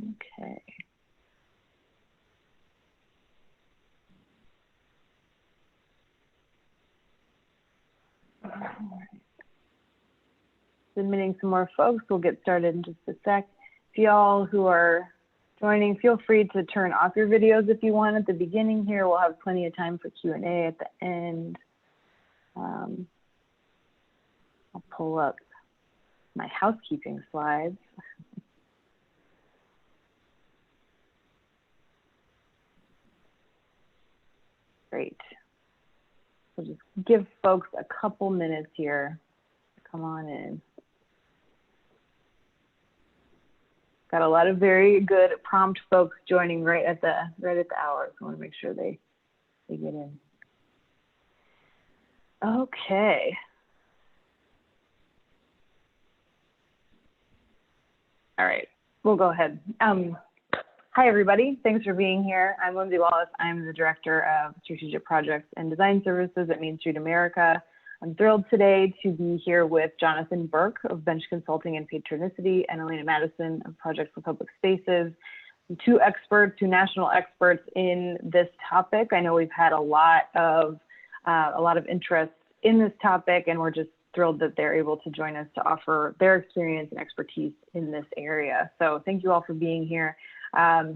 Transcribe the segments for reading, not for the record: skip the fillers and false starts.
Okay. All right. Submitting some more folks. We'll get started in just a sec. If y'all who are joining, feel free to turn off your videos if you want at the beginning here. We'll have plenty of time for Q&A at the end. I'll pull up my housekeeping slides. Great. So just give folks a couple minutes here to come on in. Got a lot of very good prompt folks joining right at the hour. So I want to make sure they get in. Okay. All right, we'll go ahead. Hi, everybody. Thanks for being here. I'm Lindsay Wallace. I'm the Director of Strategic Projects and Design Services at Main Street America. I'm thrilled today to be here with Jonathan Burke of Bench Consulting and Patronicity and Elena Madison of Projects for Public Spaces, two national experts in this topic. I know we've had a lot of interest in this topic, and we're just thrilled that they're able to join us to offer their experience and expertise in this area. So thank you all for being here. A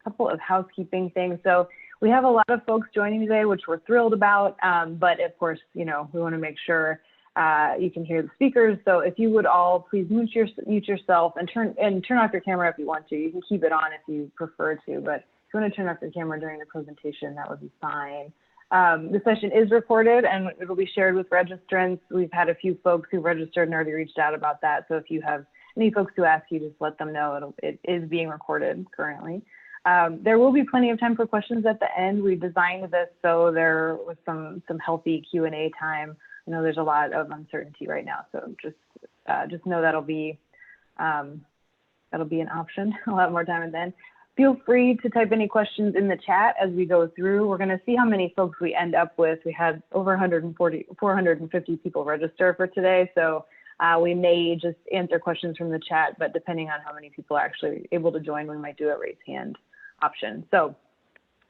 couple of housekeeping things. So we have a lot of folks joining today, which we're thrilled about, but of course, we want to make sure you can hear the speakers. So if you would all please mute yourself and turn off your camera if you want to. You can keep it on if you prefer to, but if you want to turn off your camera during the presentation, that would be fine. The session is recorded and it will be shared with registrants. We've had a few folks who registered and already reached out about that. So if you have any folks who ask you, just let them know it is being recorded currently. There will be plenty of time for questions at the end. We designed this so there was some healthy Q&A time. I know there's a lot of uncertainty right now, so just know that'll be an option. I'll have more time at the end. Feel free to type any questions in the chat as we go through. We're going to see how many folks we end up with. We had over 450 people register for today, so we may just answer questions from the chat, but depending on how many people are actually able to join, we might do a raise hand option. So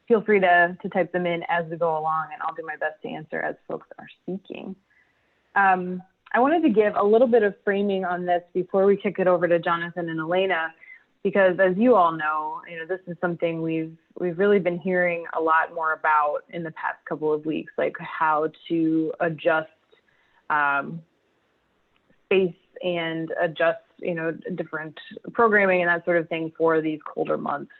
feel free to type them in as we go along, and I'll do my best to answer as folks are speaking. I wanted to give a little bit of framing on this before we kick it over to Jonathan and Elena, because as you all know, this is something we've really been hearing a lot more about in the past couple of weeks, like how to adjust space and adjust, different programming and that sort of thing for these colder months.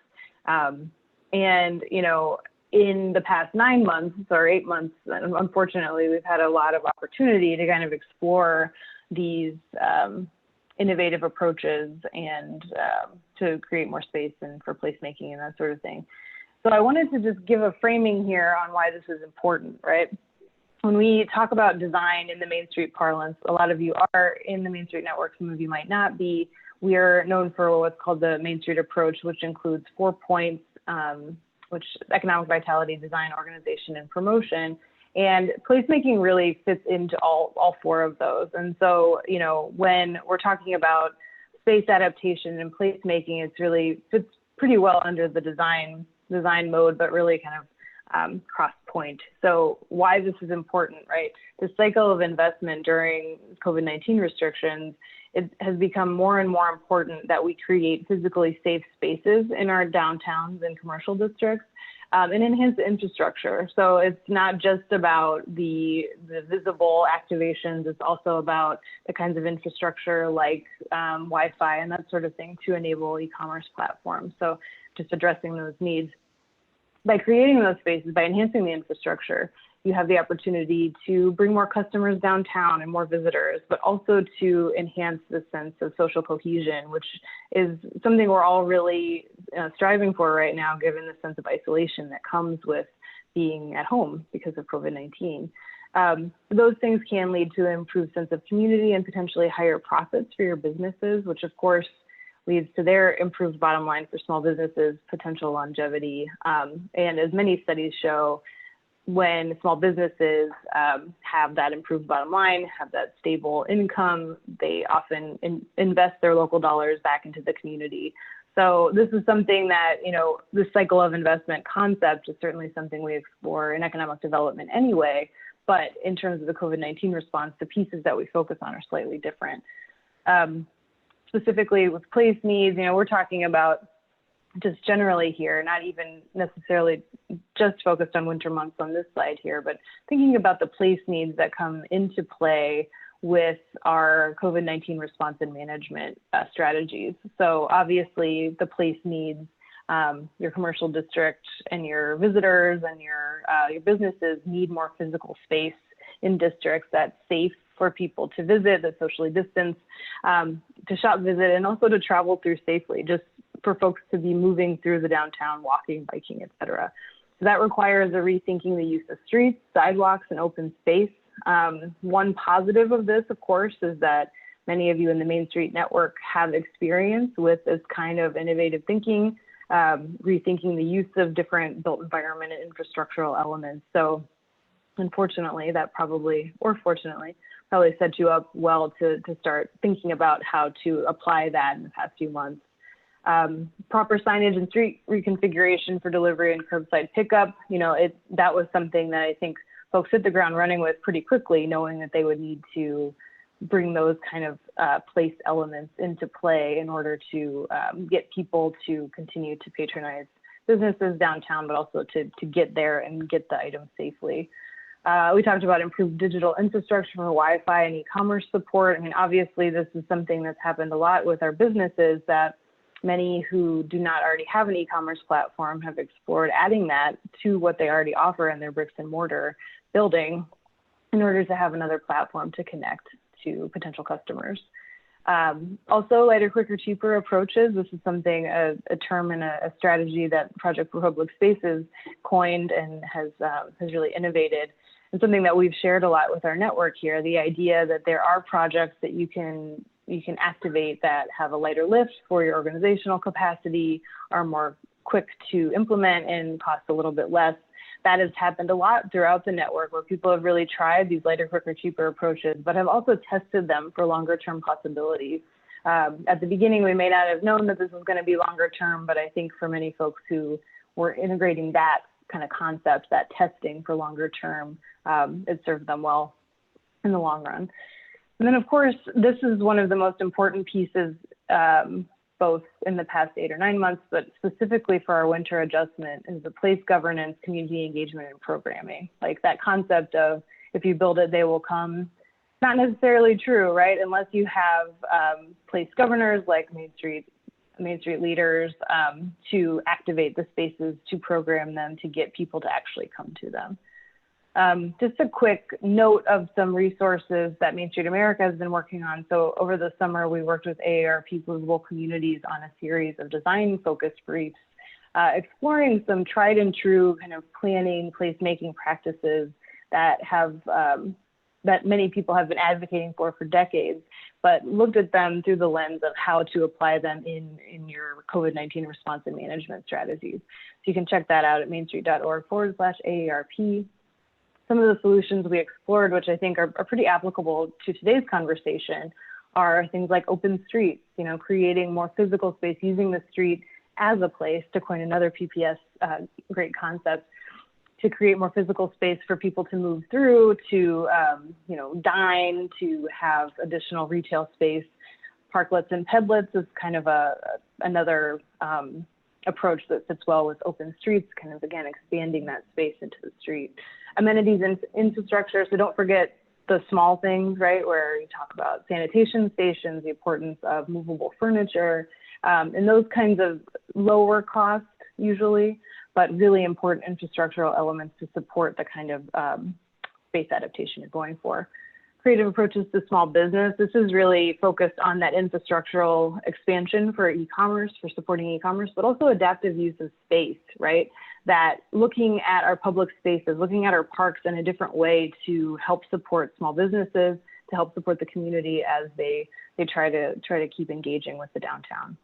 In the past 9 months or 8 months, unfortunately, we've had a lot of opportunity to kind of explore these innovative approaches and to create more space and for placemaking and that sort of thing. So I wanted to just give a framing here on why this is important, right? When we talk about design in the Main Street parlance, a lot of you are in the Main Street network, some of you might not be. We are known for what's called the Main Street approach, which includes 4 points, which economic vitality, design, organization, and promotion. And placemaking really fits into all 4 of those. And so, when we're talking about space adaptation and placemaking, it's really fits pretty well under the design mode, but really kind of cross point. So why this is important, right? The cycle of investment during COVID-19 restrictions, it has become more and more important that we create physically safe spaces in our downtowns and commercial districts. And enhance the infrastructure. So it's not just about the visible activations, it's also about the kinds of infrastructure like Wi-Fi and that sort of thing to enable e-commerce platforms. So just addressing those needs. By creating those spaces, by enhancing the infrastructure, you have the opportunity to bring more customers downtown and more visitors, but also to enhance the sense of social cohesion, which is something we're all really striving for right now, given the sense of isolation that comes with being at home because of COVID-19. Those things can lead to an improved sense of community and potentially higher profits for your businesses, which of course leads to their improved bottom line for small businesses, potential longevity. And as many studies show, when small businesses have that improved bottom line, have that stable income, they often invest their local dollars back into the community. So this is something that, the cycle of investment concept is certainly something we explore in economic development anyway, but in terms of the COVID-19 response, the pieces that we focus on are slightly different. Specifically with place needs, we're talking about just generally here, not even necessarily just focused on winter months on this slide here, but thinking about the place needs that come into play with our COVID-19 response and management strategies. So obviously the place needs, your commercial district and your visitors and your businesses need more physical space in districts that's safe for people to visit, that's socially distanced, to shop, visit, and also to travel through safely, just for folks to be moving through the downtown, walking, biking, et cetera. So that requires a rethinking the use of streets, sidewalks, and open space. One positive of this, of course, is that many of you in the Main Street Network have experience with this kind of innovative thinking, rethinking the use of different built environment and infrastructural elements. So unfortunately, that probably, or fortunately, probably set you up well to start thinking about how to apply that in the past few months. Proper signage and street reconfiguration for delivery and curbside pickup, that was something that I think folks hit the ground running with pretty quickly, knowing that they would need to bring those kind of place elements into play in order to get people to continue to patronize businesses downtown, but also to get there and get the items safely. We talked about improved digital infrastructure for Wi-Fi and e-commerce support. I mean, obviously, this is something that's happened a lot with our businesses, that many who do not already have an e-commerce platform have explored adding that to what they already offer in their bricks and mortar building in order to have another platform to connect to potential customers. Also, lighter, quicker, cheaper approaches. This is something, a term and a strategy that Project for Public Spaces coined and has really innovated, and something that we've shared a lot with our network here. The idea that there are projects that you can activate that have a lighter lift for your organizational capacity, are more quick to implement and cost a little bit less. That has happened a lot throughout the network, where people have really tried these lighter, quicker, cheaper approaches, but have also tested them for longer term possibilities. At the beginning, we may not have known that this was going to be longer term, but I think for many folks who were integrating that kind of concept, that testing for longer term, it served them well in the long run. And then, of course, this is one of the most important pieces, both in the past 8 or 9 months, but specifically for our winter adjustment, is the place governance, community engagement, and programming. Like that concept of, if you build it, they will come. Not necessarily true, right? Unless you have place governors like Main Street leaders to activate the spaces, to program them, to get people to actually come to them. Just a quick note of some resources that Main Street America has been working on. So over the summer, we worked with AARP Movable Communities on a series of design-focused briefs, exploring some tried and true kind of planning, placemaking practices that have that many people have been advocating for decades, but looked at them through the lens of how to apply them in your COVID-19 response and management strategies. So you can check that out at mainstreet.org/AARP. Some of the solutions we explored, which I think are pretty applicable to today's conversation, are things like open streets, creating more physical space, using the street as a place, to coin another PPS great concept, to create more physical space for people to move through, to dine, to have additional retail space. Parklets and pedlets is kind of another approach that fits well with open streets, kind of, again, expanding that space into the street. Amenities and infrastructure, so don't forget the small things, right, where you talk about sanitation stations, the importance of movable furniture, and those kinds of lower cost usually, but really important infrastructural elements to support the kind of space adaptation you're going for. Creative approaches to small business. This is really focused on that infrastructural expansion for e-commerce, for supporting e-commerce, but also adaptive use of space, right? That looking at our public spaces, looking at our parks in a different way to help support small businesses, to help support the community as they try to keep engaging with the downtown.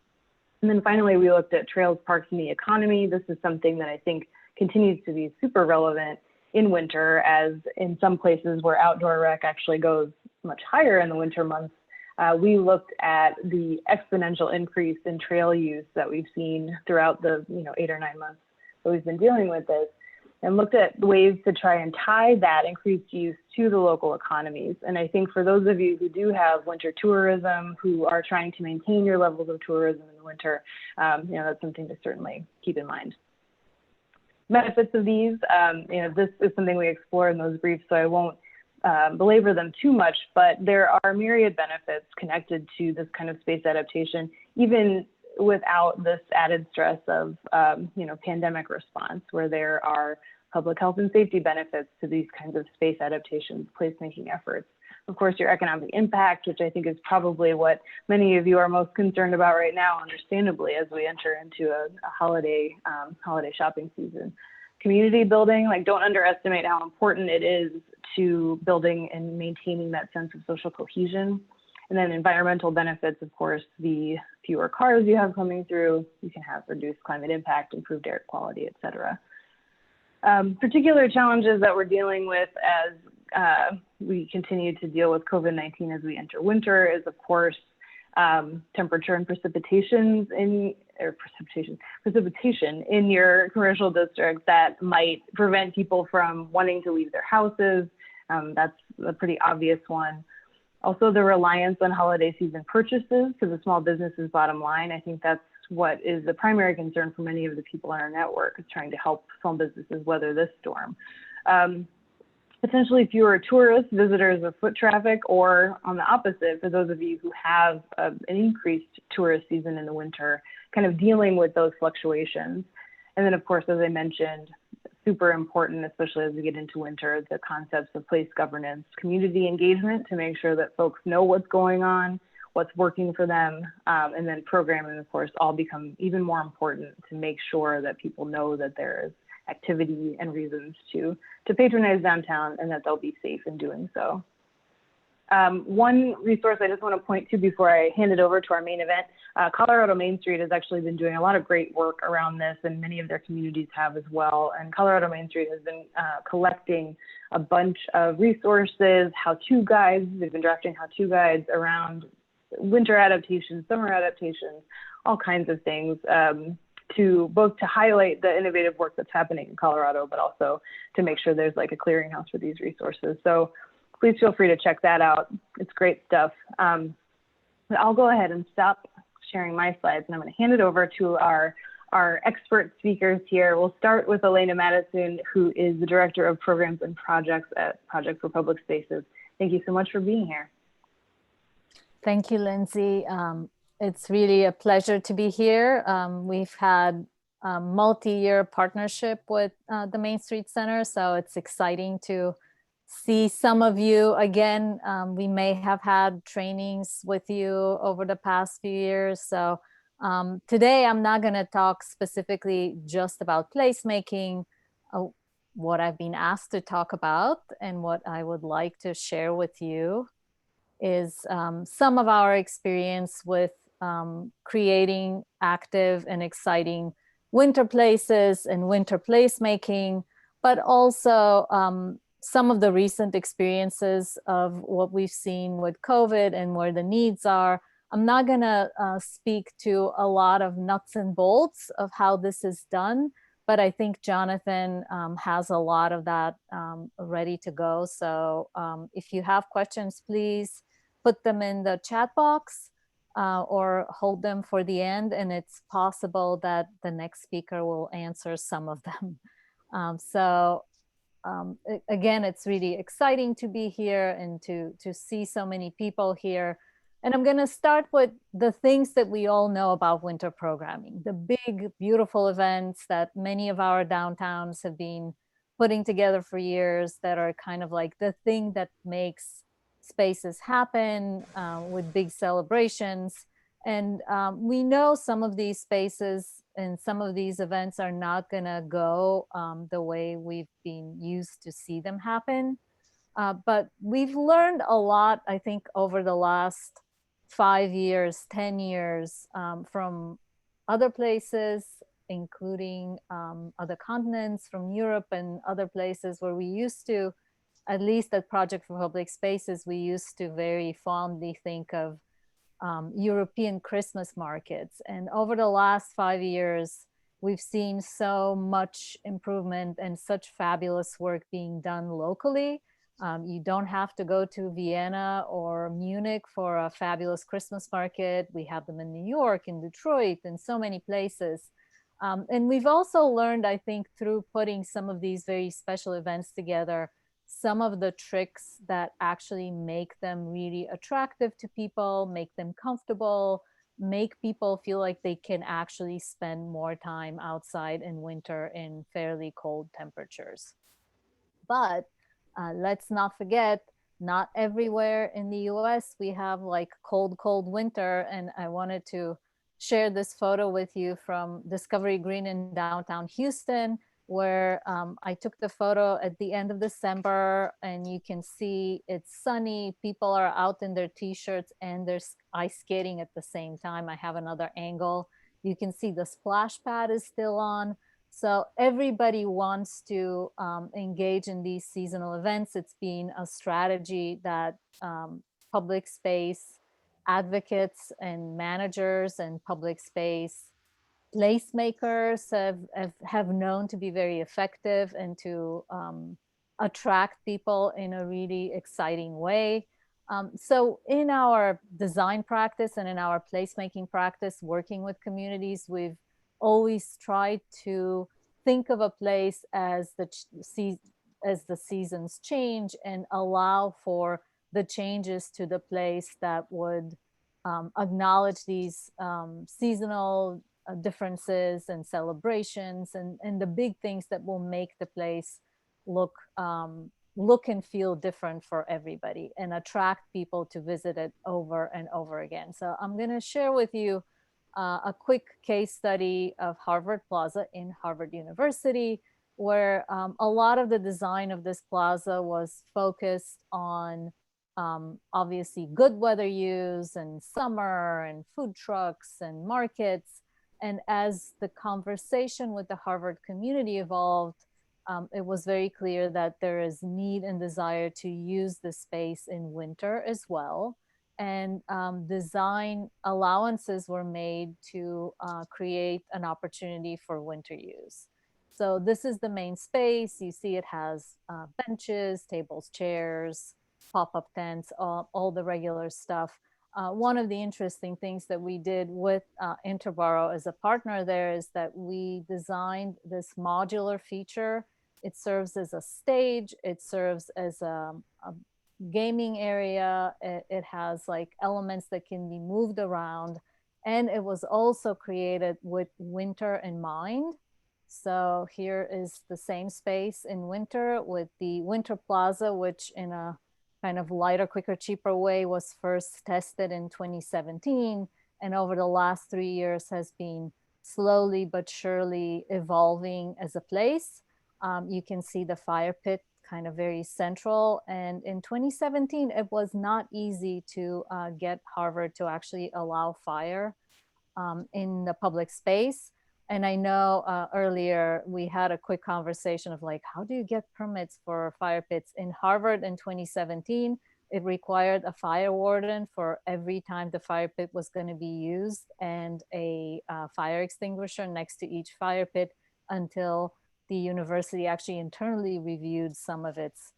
And then finally, we looked at trails, parks, and the economy. This is something that I think continues to be super relevant in winter, as in some places where outdoor rec actually goes much higher in the winter months, we looked at the exponential increase in trail use that we've seen throughout the 8 or 9 months that we've been dealing with this, and looked at ways to try and tie that increased use to the local economies. And I think for those of you who do have winter tourism, who are trying to maintain your levels of tourism in the winter, that's something to certainly keep in mind. Benefits of these, this is something we explore in those briefs, so I won't belabor them too much, but there are myriad benefits connected to this kind of space adaptation, even without this added stress of, pandemic response, where there are public health and safety benefits to these kinds of space adaptations, placemaking efforts. Of course, your economic impact, which I think is probably what many of you are most concerned about right now, understandably, as we enter into a holiday shopping season. Community building, don't underestimate how important it is to building and maintaining that sense of social cohesion. And then environmental benefits, of course, the fewer cars you have coming through, you can have reduced climate impact, improved air quality, et cetera. Particular challenges that we're dealing with as we continue to deal with COVID-19 as we enter winter is, of course, temperature and precipitation in your commercial district that might prevent people from wanting to leave their houses. That's a pretty obvious one. Also, the reliance on holiday season purchases to the small business's bottom line. I think that's what is the primary concern for many of the people in our network, is trying to help small businesses weather this storm. Potentially fewer tourists, visitors, or foot traffic, or on the opposite, for those of you who have an increased tourist season in the winter, kind of dealing with those fluctuations. And then, of course, as I mentioned, super important, especially as we get into winter, the concepts of place governance, community engagement to make sure that folks know what's going on, what's working for them, and then programming, of course, all become even more important to make sure that people know that there is activity and reasons to patronize downtown and that they'll be safe in doing so. One resource I just want to point to before I hand it over to our main event, Colorado Main Street has actually been doing a lot of great work around this, and many of their communities have as well. And Colorado Main Street has been collecting a bunch of resources, how-to guides. They've been drafting how-to guides around winter adaptations, summer adaptations, all kinds of things, to both to highlight the innovative work that's happening in Colorado, but also to make sure there's like a clearinghouse for these resources. So please feel free to check that out. It's great stuff. But I'll go ahead and stop sharing my slides, and I'm going to hand it over to our expert speakers here. We'll start with Elena Madison, who is the Director of Programs and Projects at Project for Public Spaces. Thank you so much for being here. Thank you, Lindsay. It's really a pleasure to be here. We've had a multi-year partnership with the Main Street Center, so it's exciting to see some of you again. We may have had trainings with you over the past few years. So today I'm not going to talk specifically just about placemaking. What I've been asked to talk about and what I would like to share with you is some of our experience with creating active and exciting winter places and winter placemaking, but also some of the recent experiences of what we've seen with COVID and where the needs are. I'm not going to speak to a lot of nuts and bolts of how this is done, but I think Jonathan has a lot of that ready to go. So if you have questions, please put them in the chat box or hold them for the end, and it's possible that the next speaker will answer some of them. Again, it's really exciting to be here and to see so many people here. And I'm going to start with the things that we all know about winter programming, the big, beautiful events that many of our downtowns have been putting together for years, that are kind of like the thing that makes spaces happen with big celebrations. And we know some of these spaces and some of these events are not going to go the way we've been used to see them happen. But we've learned a lot, I think, over the last 5 years, 10 years from other places, including other continents, from Europe and other places where we used to, at least at Project for Public Spaces, we used to very fondly think of European Christmas markets. And over the last 5 years, we've seen so much improvement and such fabulous work being done locally. You don't have to go to Vienna or Munich for a fabulous Christmas market. We have them in New York, in Detroit, and so many places. And we've also learned, I think, through putting some of these very special events together, some of the tricks that actually make them really attractive to people, make them comfortable, make people feel like they can actually spend more time outside in winter in fairly cold temperatures. But let's not forget, not everywhere in the US we have like cold, cold winter. And I wanted to share this photo with you from Discovery Green in downtown Houston, where I took the photo at the end of December, and you can see it's sunny. People are out in their t-shirts and they're ice skating at the same time. I have another angle. You can see the splash pad is still on. So everybody wants to engage in these seasonal events. It's been a strategy that public space advocates and managers and public space placemakers have known to be very effective and to attract people in a really exciting way. So in our design practice and in our placemaking practice, working with communities, we've always tried to think of a place as the seasons change and allow for the changes to the place that would acknowledge these seasonal differences and celebrations and the big things that will make the place look and feel different for everybody and attract people to visit it over and over again. So I'm going to share with you a quick case study of Harvard Plaza in Harvard University, where a lot of the design of this plaza was focused on obviously good weather use and summer and food trucks and markets. And as the conversation with the Harvard community evolved, it was very clear that there is need and desire to use the space in winter as well. And design allowances were made to create an opportunity for winter use. So this is the main space. You see it has benches, tables, chairs, pop-up tents, all the regular stuff. One of the interesting things that we did with Interboro as a partner there is that we designed this modular feature. It serves as a stage. It serves as a gaming area. It has like elements that can be moved around. And it was also created with winter in mind. So here is the same space in winter with the Winter Plaza, which in a kind of lighter, quicker, cheaper way was first tested in 2017. And over the last 3 years has been slowly but surely evolving as a place. You can see the fire pit kind of very central. And in 2017, it was not easy to get Harvard to actually allow fire in the public space. And I know earlier we had a quick conversation of like, how do you get permits for fire pits? In Harvard in 2017, it required a fire warden for every time the fire pit was going to be used and a fire extinguisher next to each fire pit until the university actually internally reviewed some of its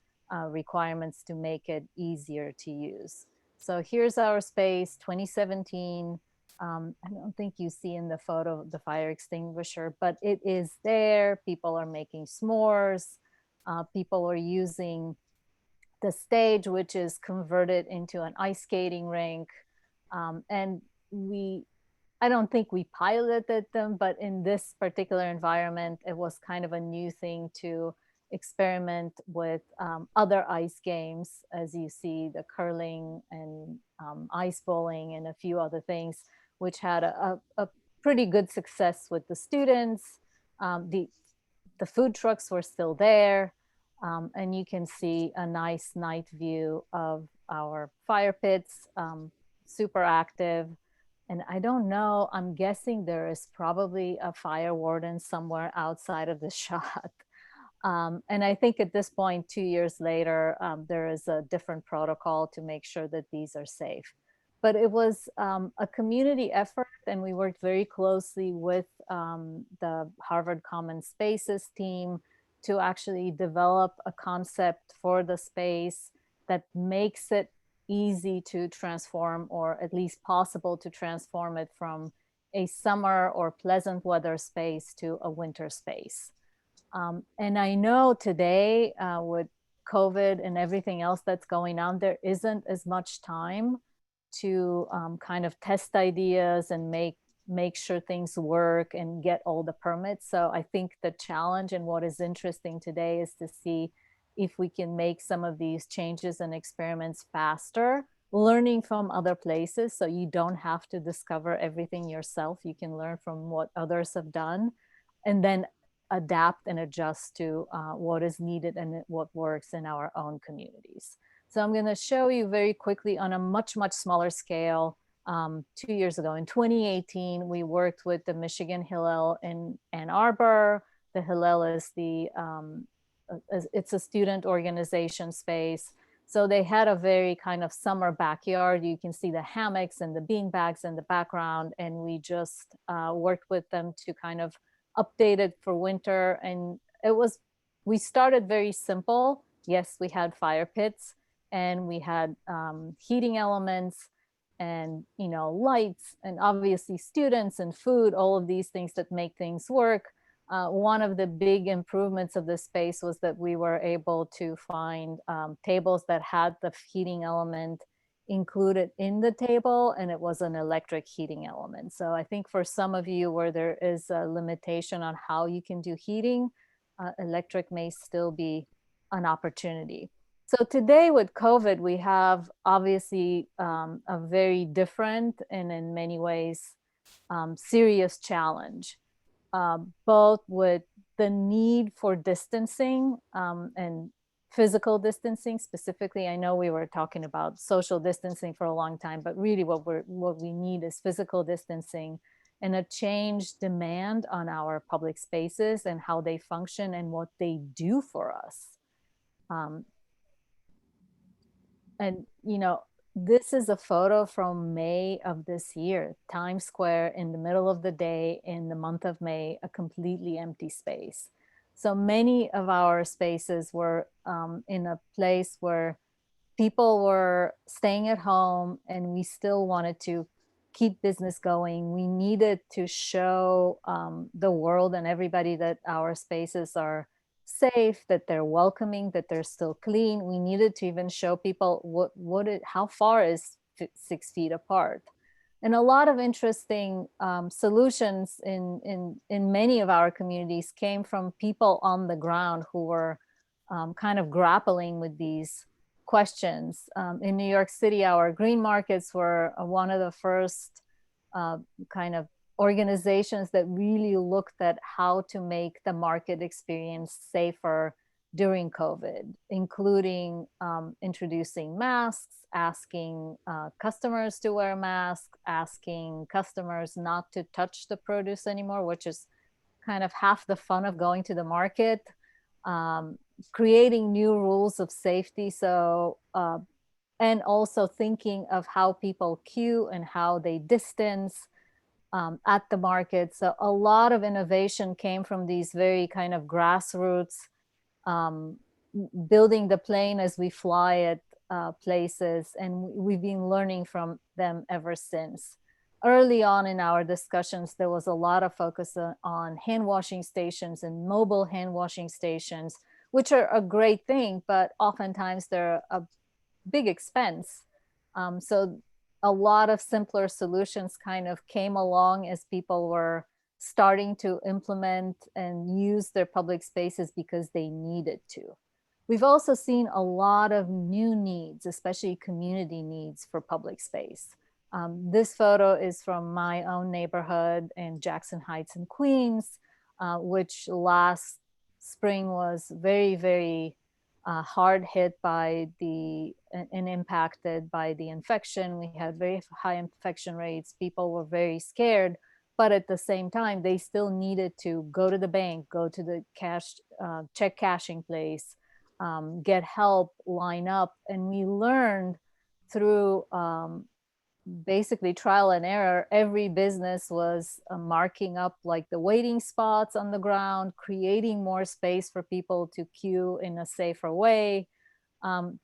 requirements to make it easier to use. So here's our space, 2017. I don't think you see in the photo the fire extinguisher, but it is there. People are making s'mores. People are using the stage, which is converted into an ice skating rink. And I don't think we piloted them, but in this particular environment, it was kind of a new thing to experiment with other ice games, as you see the curling and ice bowling and a few other things, which had a pretty good success with the students. The food trucks were still there. And you can see a nice night view of our fire pits, super active. And I don't know, I'm guessing there is probably a fire warden somewhere outside of the shot. And I think at this point, 2 years later, there is a different protocol to make sure that these are safe. but it was a community effort, and we worked very closely with the Harvard Common Spaces team to actually develop a concept for the space that makes it easy to transform, or at least possible to transform it from a summer or pleasant weather space to a winter space. And I know today with COVID and everything else that's going on, there isn't as much time to kind of test ideas and make sure things work and get all the permits. So I think the challenge and what is interesting today is to see if we can make some of these changes and experiments faster, learning from other places. So you don't have to discover everything yourself. You can learn from what others have done, and then adapt and adjust to what is needed and what works in our own communities. So I'm going to show you very quickly on a much, much smaller scale. 2 years ago, in 2018, we worked with the Michigan Hillel in Ann Arbor. The Hillel is it's a student organization space. So they had a very kind of summer backyard. You can see the hammocks and the bean bags in the background. And we just worked with them to kind of update it for winter. And we started very simple. Yes, we had fire pits, and we had heating elements, and lights, and obviously students and food, all of these things that make things work. One of the big improvements of this space was that we were able to find tables that had the heating element included in the table, and it was an electric heating element. So I think for some of you where there is a limitation on how you can do heating, electric may still be an opportunity. So today with COVID, we have obviously a very different and in many ways serious challenge, both with the need for distancing and physical distancing specifically. I know we were talking about social distancing for a long time, but really what we need is physical distancing and a changed demand on our public spaces and how they function and what they do for us. And this is a photo from May of this year, Times Square in the middle of the day in the month of May, a completely empty space. So many of our spaces were in a place where people were staying at home, and we still wanted to keep business going. We needed to show the world and everybody that our spaces are safe, that they're welcoming, that they're still clean. We needed to even show people how far is 6 feet apart. And a lot of interesting solutions in many of our communities came from people on the ground who were kind of grappling with these questions. In New York City, our green markets were one of the first kind of organizations that really looked at how to make the market experience safer during COVID, including introducing masks, asking customers to wear masks, asking customers not to touch the produce anymore, which is kind of half the fun of going to the market, creating new rules of safety. So, and also thinking of how people queue and how they distance at the market. So a lot of innovation came from these very kind of grassroots, building the plane as we fly at places. And we've been learning from them ever since. Early on in our discussions, there was a lot of focus on hand washing stations and mobile hand washing stations, which are a great thing, but oftentimes they're a big expense. So a lot of simpler solutions kind of came along as people were starting to implement and use their public spaces because they needed to. We've also seen a lot of new needs, especially community needs for public space. This photo is from my own neighborhood in Jackson Heights in Queens, which last spring was very, very hard hit by and impacted by the infection. We had very high infection rates. People were very scared, but at the same time, they still needed to go to the bank, go to the check cashing place, get help, line up. And we learned through basically trial and error. Every business was marking up like the waiting spots on the ground, creating more space for people to queue in a safer way. Um,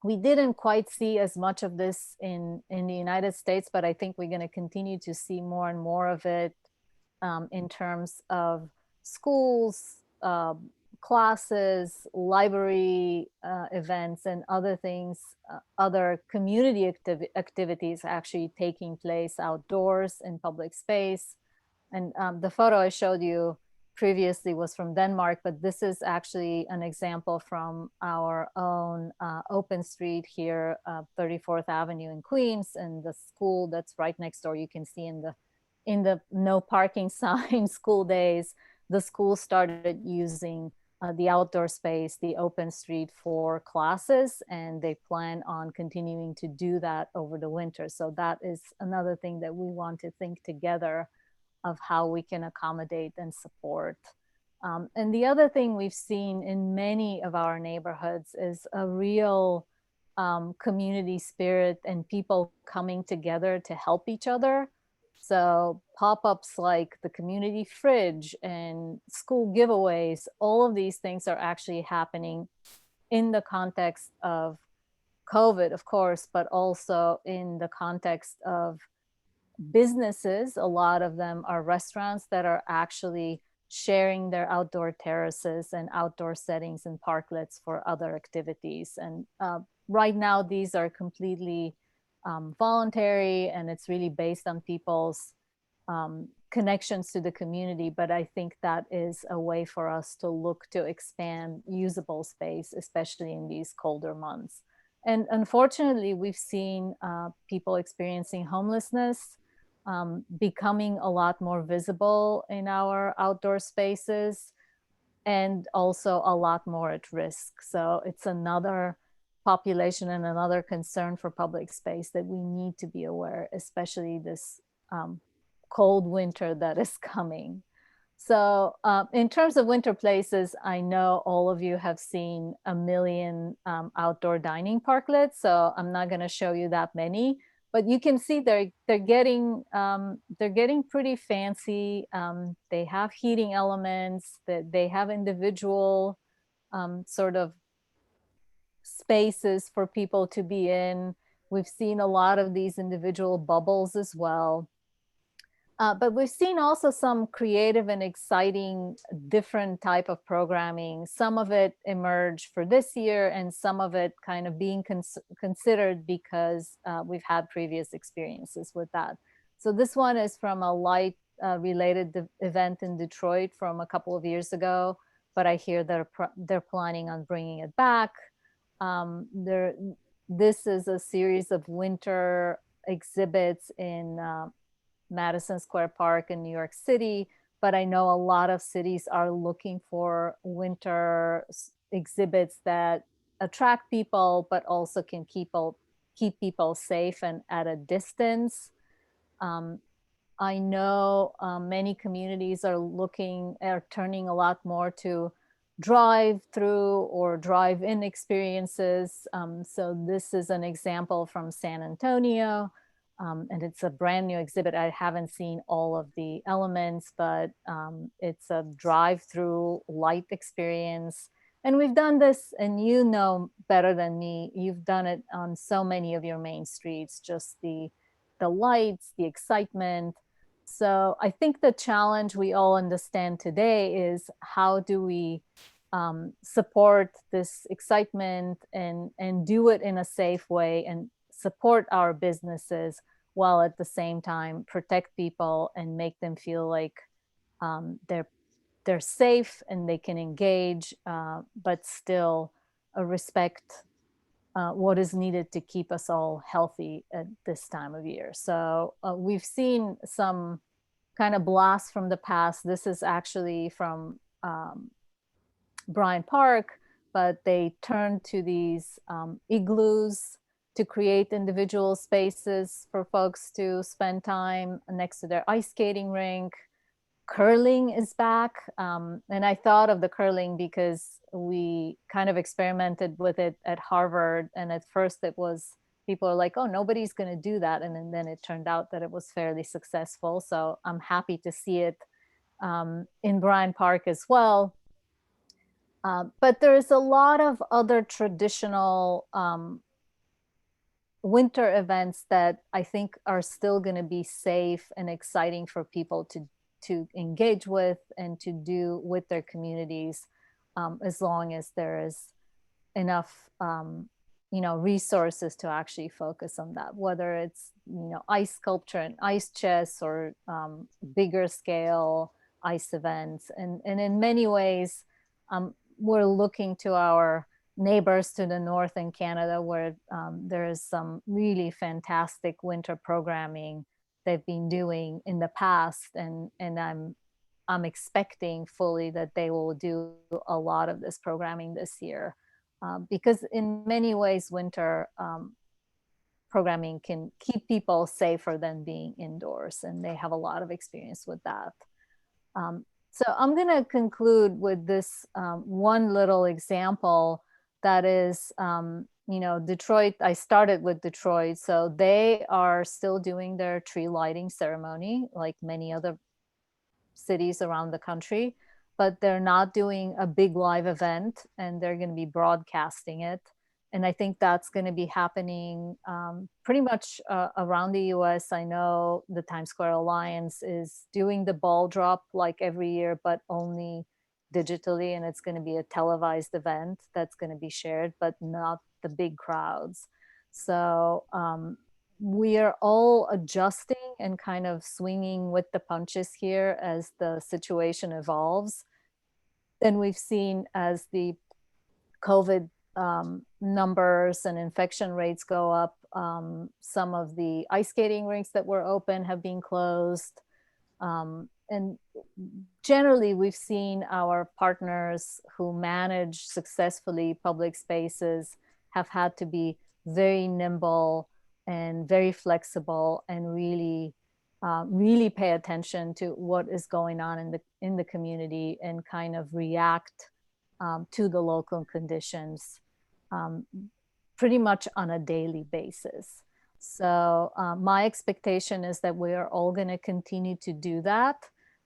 we didn't quite see as much of this in the United States, but I think we're going to continue to see more and more of it in terms of schools, classes, library events, and other things, other community activities actually taking place outdoors in public space. And the photo I showed you previously was from Denmark, but this is actually an example from our own open street here, 34th Avenue in Queens, and the school that's right next door. You can see in the no parking sign school days, the school started using the outdoor space, the open street for classes, and they plan on continuing to do that over the winter. So that is another thing that we want to think together of how we can accommodate and support. And the other thing we've seen in many of our neighborhoods is a real community spirit and people coming together to help each other. So pop-ups like the community fridge and school giveaways, all of these things are actually happening in the context of COVID, of course, but also in the context of businesses. A lot of them are restaurants that are actually sharing their outdoor terraces and outdoor settings and parklets for other activities. And right now, these are completely voluntary, and it's really based on people's connections to the community. But I think that is a way for us to look to expand usable space, especially in these colder months. And unfortunately, we've seen people experiencing homelessness becoming a lot more visible in our outdoor spaces, and also a lot more at risk. So it's another population and another concern for public space that we need to be aware, especially this cold winter that is coming. So in terms of winter places, I know all of you have seen a million outdoor dining parklets, so I'm not going to show you that many, but you can see they're getting pretty fancy. They have heating elements, that they have individual sort of spaces for people to be in. We've seen a lot of these individual bubbles as well. But we've seen also some creative and exciting different type of programming. Some of it emerged for this year, and some of it kind of being considered because we've had previous experiences with that. So this one is from a light related event in Detroit from a couple of years ago, but I hear they're planning on bringing it back. This is a series of winter exhibits in Madison Square Park in New York City, but I know a lot of cities are looking for winter exhibits that attract people, but also can keep people safe and at a distance. I know many communities are turning a lot more to drive-through or drive-in experiences. So this is an example from San Antonio. And it's a brand new exhibit. I haven't seen all of the elements, but it's a drive-through light experience. And we've done this, and you know better than me, you've done it on so many of your main streets, just the lights, the excitement. So I think the challenge we all understand today is how do we support this excitement and do it in a safe way and support our businesses while at the same time protect people and make them feel like they're safe and they can engage, but still respect what is needed to keep us all healthy at this time of year. So we've seen some kind of blasts from the past. This is actually from Bryant Park, but they turned to these igloos to create individual spaces for folks to spend time next to their ice skating rink. Curling is back. And I thought of the curling because we kind of experimented with it at Harvard. And at first it was people are like, oh, nobody's going to do that. And then it turned out that it was fairly successful. So I'm happy to see it in Bryant Park as well. But there's a lot of other traditional winter events that I think are still going to be safe and exciting for people to engage with and to do with their communities, as long as there is enough resources to actually focus on that, whether it's ice sculpture and ice chess, or bigger scale ice events. And in many ways, we're looking to our neighbors to the north in Canada, where there is some really fantastic winter programming they've been doing in the past, and I'm expecting fully that they will do a lot of this programming this year, because in many ways winter programming can keep people safer than being indoors, and they have a lot of experience with that. So I'm going to conclude with this one little example that is, Detroit. I started with Detroit. So they are still doing their tree lighting ceremony like many other cities around the country, but they're not doing a big live event, and they're going to be broadcasting it. And I think that's going to be happening pretty much around the US. I know the Times Square Alliance is doing the ball drop like every year, but only digitally. And it's going to be a televised event that's going to be shared, but not the big crowds. So we are all adjusting and kind of swinging with the punches here as the situation evolves. And we've seen as the COVID numbers and infection rates go up, some of the ice skating rinks that were open have been closed. And generally, we've seen our partners who manage successfully public spaces have had to be very nimble and very flexible, and really pay attention to what is going on in the community, and kind of react to the local conditions pretty much on a daily basis. So my expectation is that we are all going to continue to do that.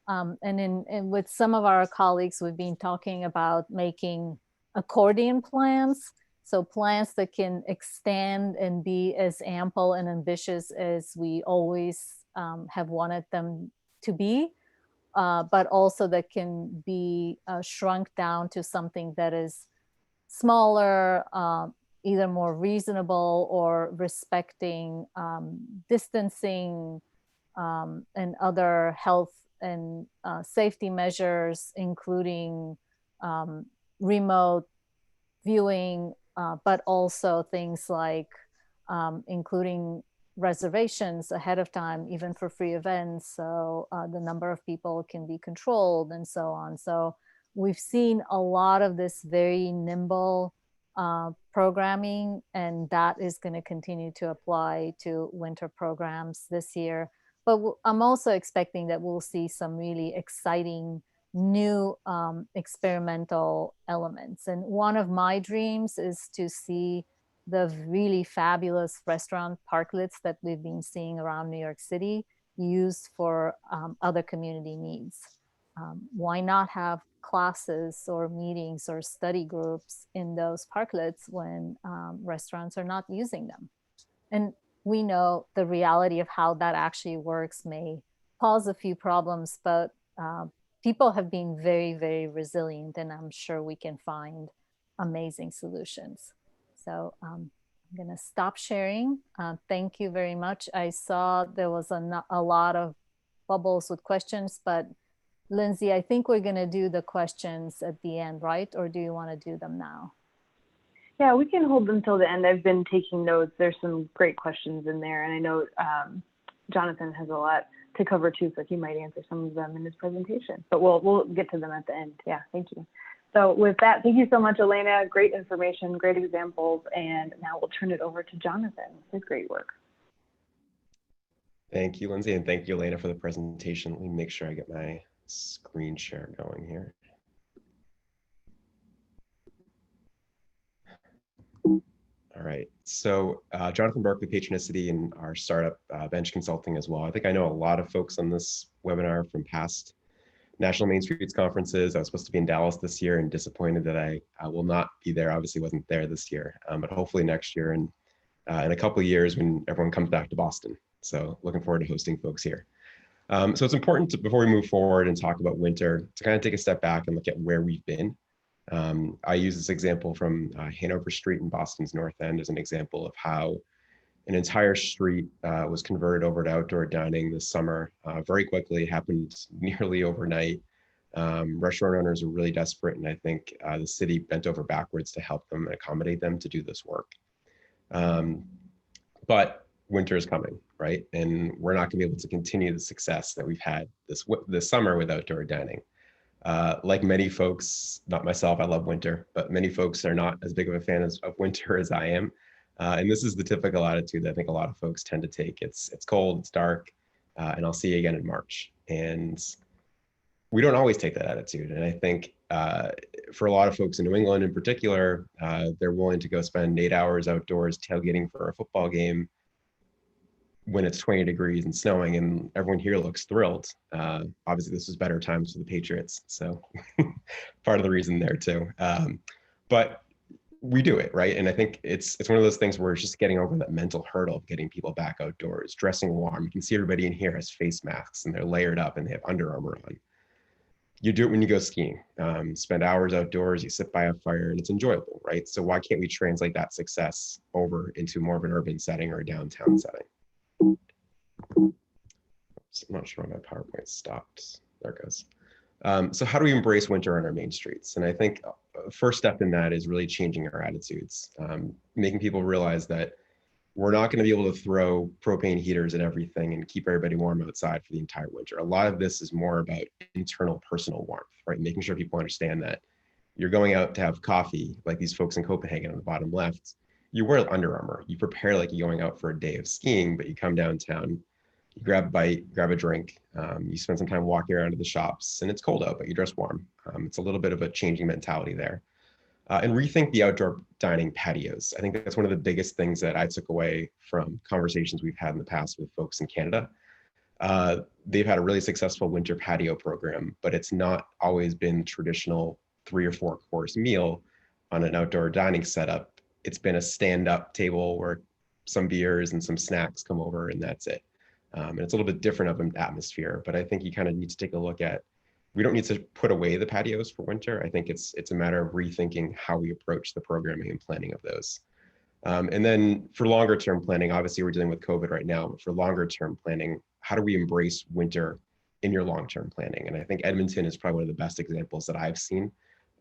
And with some of our colleagues, we've been talking about making accordion plans. So plans that can extend and be as ample and ambitious as we always have wanted them to be, but also that can be shrunk down to something that is smaller, either more reasonable or respecting distancing and other health and safety measures, including remote viewing, but also things like including reservations ahead of time, even for free events. So the number of people can be controlled and so on. So we've seen a lot of this very nimble programming, and that is going to continue to apply to winter programs this year. But I'm also expecting that we'll see some really exciting new experimental elements. And one of my dreams is to see the really fabulous restaurant parklets that we've been seeing around New York City used for other community needs. Why not have classes or meetings or study groups in those parklets when restaurants are not using them? And we know the reality of how that actually works may cause a few problems, but people have been very, very resilient, and I'm sure we can find amazing solutions. So I'm going to stop sharing. Thank you very much. I saw there was a lot of bubbles with questions, but Lindsay, I think we're going to do the questions at the end, right? Or do you want to do them now? Yeah, we can hold them till the end. I've been taking notes. There's some great questions in there, and I know Jonathan has a lot to cover too, so he might answer some of them in his presentation. But we'll get to them at the end. Yeah, thank you. So with that, thank you so much, Elena. Great information, great examples, and now we'll turn it over to Jonathan with his great work. Thank you, Lindsay, and thank you, Elena, for the presentation. Let me make sure I get my screen share going here. All All right. So Jonathan Barkley, Patronicity, and our startup Bench Consulting as well. I think I know a lot of folks on this webinar from past National Main Streets conferences. I was supposed to be in Dallas this year and disappointed that I will not be there. Obviously wasn't there this year, but hopefully next year and in a couple of years when everyone comes back to Boston. So looking forward to hosting folks here. So it's important to, before we move forward and talk about winter, to kind of take a step back and look at where we've been. I use this example from Hanover Street in Boston's North End as an example of how an entire street was converted over to outdoor dining this summer. Very quickly, it happened nearly overnight. Restaurant owners are really desperate, and I think the city bent over backwards to help them and accommodate them to do this work. But winter is coming, right? And we're not gonna be able to continue the success that we've had this summer with outdoor dining. Like many folks, not myself, I love winter, but many folks are not as big of a fan of winter as I am. And this is the typical attitude that I think a lot of folks tend to take. It's cold, it's dark, and I'll see you again in March. And we don't always take that attitude. And I think for a lot of folks in New England in particular, they're willing to go spend 8 hours outdoors tailgating for a football game when it's 20 degrees and snowing, and everyone here looks thrilled. Obviously, this was better times for the Patriots, so part of the reason there too. But we do it, right? And I think it's one of those things where it's just getting over that mental hurdle of getting people back outdoors, dressing warm. You can see everybody in here has face masks and they're layered up and they have Under Armour on. You do it when you go skiing. Spend hours outdoors, you sit by a fire, and it's enjoyable, right? So why can't we translate that success over into more of an urban setting or a downtown setting? Oops, I'm not sure why my PowerPoint stopped. There it goes. So how do we embrace winter on our main streets? And I think first step in that is really changing our attitudes, making people realize that we're not going to be able to throw propane heaters at everything and keep everybody warm outside for the entire winter. A lot of this is more about internal personal warmth, right? Making sure people understand that you're going out to have coffee, like these folks in Copenhagen on the bottom left. You wear Under Armour. You prepare like you're going out for a day of skiing, but you come downtown, you grab a bite, grab a drink, you spend some time walking around to the shops, and it's cold out, but you dress warm. It's a little bit of a changing mentality there. And rethink the outdoor dining patios. I think that's one of the biggest things that I took away from conversations we've had in the past with folks in Canada. They've had a really successful winter patio program, but it's not always been traditional 3 or 4 course meal on an outdoor dining setup. It's been a stand-up table where some beers and some snacks come over and that's it. And it's a little bit different of an atmosphere, but I think you kind of need to take a look at, we don't need to put away the patios for winter. I think it's a matter of rethinking how we approach the programming and planning of those. And then for longer term planning, obviously we're dealing with COVID right now, but for longer term planning, how do we embrace winter in your long-term planning? And I think Edmonton is probably one of the best examples that I've seen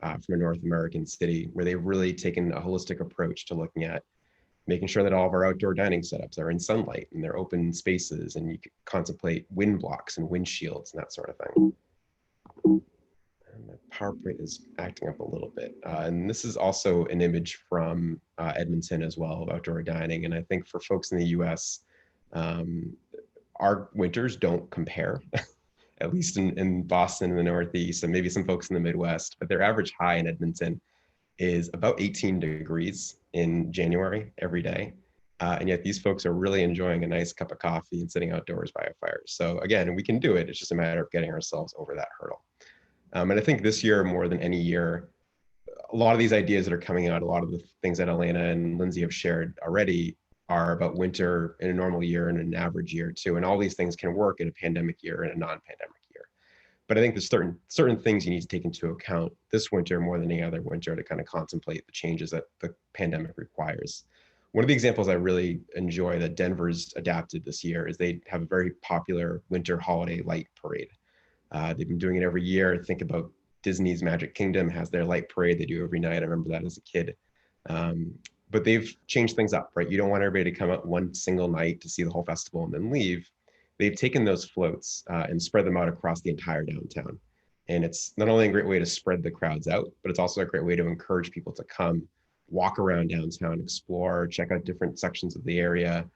from a North American city, where they've really taken a holistic approach to looking at making sure that all of our outdoor dining setups are in sunlight and they're open spaces, and you can contemplate wind blocks and windshields and that sort of thing. And my PowerPoint is acting up a little bit. And this is also an image from Edmonton as well, of outdoor dining. And I think for folks in the US, our winters don't compare, at least in Boston and the Northeast, and maybe some folks in the Midwest, but their average high in Edmonton is about 18 degrees in January every day. And yet these folks are really enjoying a nice cup of coffee and sitting outdoors by a fire. So again, we can do it. It's just a matter of getting ourselves over that hurdle. And I think this year, more than any year, a lot of these ideas that are coming out, a lot of the things that Elena and Lindsay have shared already are about winter in a normal year and an average year too. And all these things can work in a pandemic year and a non-pandemic year. But I think there's certain things you need to take into account this winter more than any other winter to kind of contemplate the changes that the pandemic requires. One of the examples I really enjoy that Denver's adapted this year is they have a very popular winter holiday light parade. They've been doing it every year. Think about Disney's Magic Kingdom has their light parade they do every night. I remember that as a kid. But they've changed things up, right? You don't want everybody to come out one single night to see the whole festival and then leave. They've taken those floats and spread them out across the entire downtown. And it's not only a great way to spread the crowds out, but it's also a great way to encourage people to come, walk around downtown, explore, check out different sections of the area,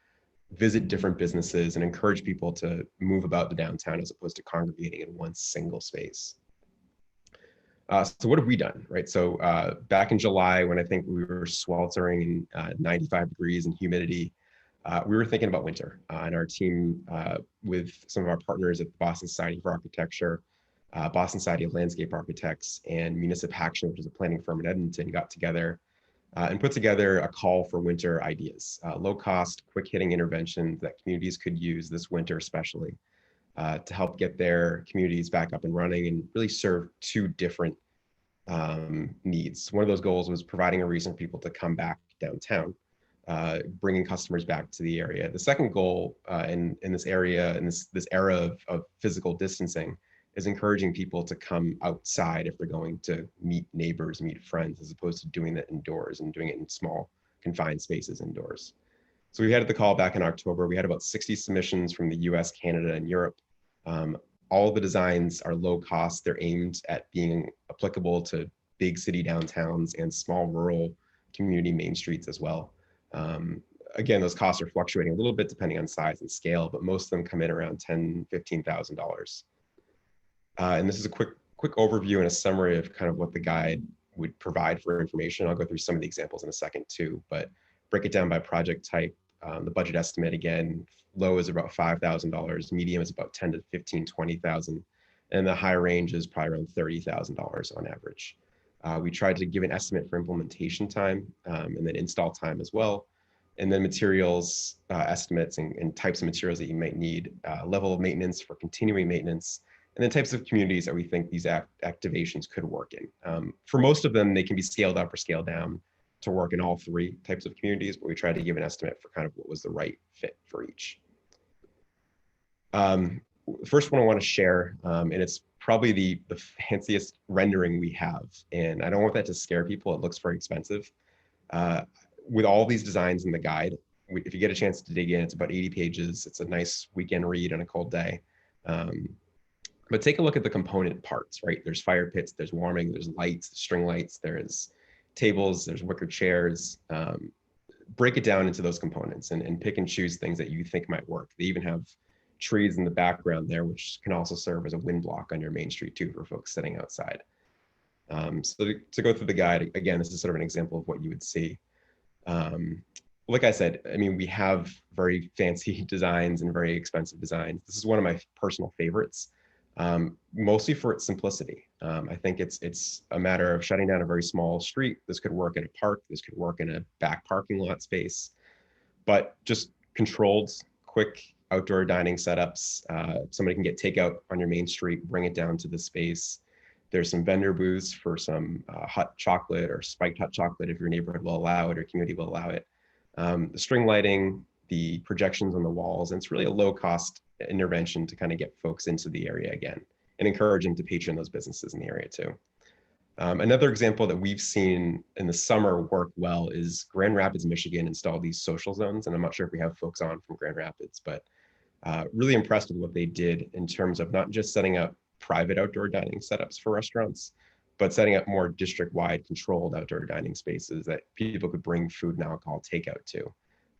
visit different businesses, and encourage people to move about the downtown as opposed to congregating in one single space. So what have we done, right? So back in July, when I think we were sweltering in 95 degrees and humidity, we were thinking about winter, and our team with some of our partners at the Boston Society for Architecture, Boston Society of Landscape Architects, and Municip Action, which is a planning firm in Edmonton, got together and put together a call for winter ideas, low cost, quick hitting interventions that communities could use this winter especially to help get their communities back up and running and really serve two different needs. One of those goals was providing a reason for people to come back downtown, bringing customers back to the area. The second goal in this area, in this era of physical distancing, is encouraging people to come outside if they're going to meet neighbors, meet friends, as opposed to doing it indoors and doing it in small confined spaces indoors. So we had the call back in October. We had about 60 submissions from the US, Canada, and Europe. All of the designs are low cost. They're aimed at being applicable to big city downtowns and small rural community main streets as well. Again, those costs are fluctuating a little bit depending on size and scale, but most of them come in around $10,000, $15,000. And this is a quick overview and a summary of kind of what the guide would provide for information. I'll go through some of the examples in a second too, but break it down by project type. The budget estimate, again, low is about $5,000, medium is about 10 to 15, 20,000, and the high range is probably around $30,000 on average. We tried to give an estimate for implementation time and then install time as well, and then materials estimates and types of materials that you might need, level of maintenance for continuing maintenance, and then types of communities that we think these activations could work in. For most of them, they can be scaled up or scaled down to work in all three types of communities, but we tried to give an estimate for kind of what was the right fit for each. First one I want to share, and it's probably the fanciest rendering we have, and I don't want that to scare people. It looks very expensive. With all these designs in the guide, if you get a chance to dig in, it's about 80 pages. It's a nice weekend read on a cold day. But take a look at the component parts, right? There's fire pits, there's warming, there's lights, string lights, there's tables, there's wicker chairs. Break it down into those components and pick and choose things that you think might work. They even have trees in the background there, which can also serve as a wind block on your main street too for folks sitting outside. So to go through the guide, again, this is sort of an example of what you would see. Like I said, I mean, we have very fancy designs and very expensive designs. This is one of my personal favorites. Mostly for its simplicity. I think it's a matter of shutting down a very small street. This could work in a park. This could work in a back parking lot space, but just controlled, quick outdoor dining setups. Somebody can get takeout on your main street, bring it down to the space. There's some vendor booths for some hot chocolate or spiked hot chocolate if your neighborhood will allow it or community will allow it. The string lighting, the projections on the walls, and it's really a low cost intervention to kind of get folks into the area again and encourage them to patron those businesses in the area too. Another example that we've seen in the summer work well is Grand Rapids, Michigan installed these social zones. And I'm not sure if we have folks on from Grand Rapids, but really impressed with what they did in terms of not just setting up private outdoor dining setups for restaurants, but setting up more district-wide controlled outdoor dining spaces that people could bring food and alcohol takeout to.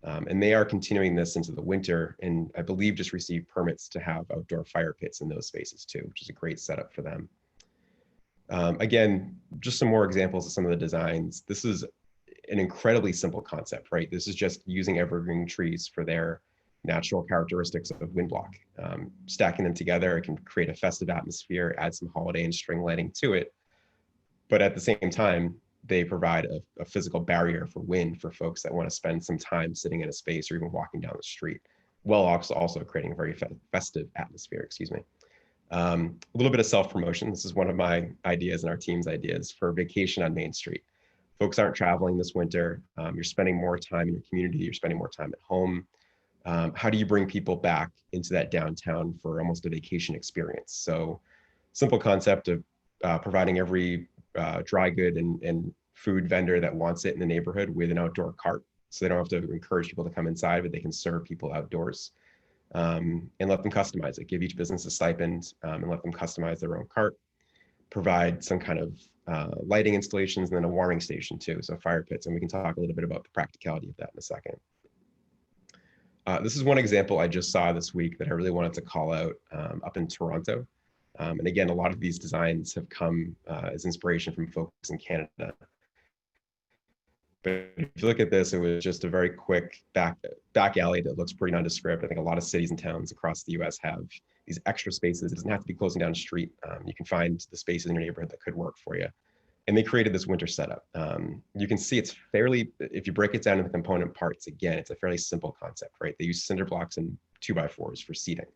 And they are continuing this into the winter, and I believe just received permits to have outdoor fire pits in those spaces too, which is a great setup for them. Again, just some more examples of some of the designs. This is an incredibly simple concept, right? This is just using evergreen trees for their natural characteristics of wind block. Stacking them together, it can create a festive atmosphere, add some holiday and string lighting to it. But at the same time, they provide a physical barrier for wind for folks that want to spend some time sitting in a space or even walking down the street, while also creating a very festive atmosphere, excuse me. A little bit of self-promotion. This is one of my ideas and our team's ideas for vacation on Main Street. Folks aren't traveling this winter. You're spending more time in your community. You're spending more time at home. How do you bring people back into that downtown for almost a vacation experience? So simple concept of providing every dry good and food vendor that wants it in the neighborhood with an outdoor cart. So they don't have to encourage people to come inside, but they can serve people outdoors and let them customize it. Give each business a stipend and let them customize their own cart. Provide some kind of lighting installations and then a warming station too. So fire pits, and we can talk a little bit about the practicality of that in a second. This is one example I just saw this week that I really wanted to call out up in Toronto. And again, a lot of these designs have come as inspiration from folks in Canada. But if you look at this, it was just a very quick back alley that looks pretty nondescript. I think a lot of cities and towns across the US have these extra spaces. It doesn't have to be closing down a street. You can find the spaces in your neighborhood that could work for you. And they created this winter setup. You can see it's fairly, if you break it down into the component parts, again, it's a fairly simple concept, right? They use cinder blocks and 2x4s for seating,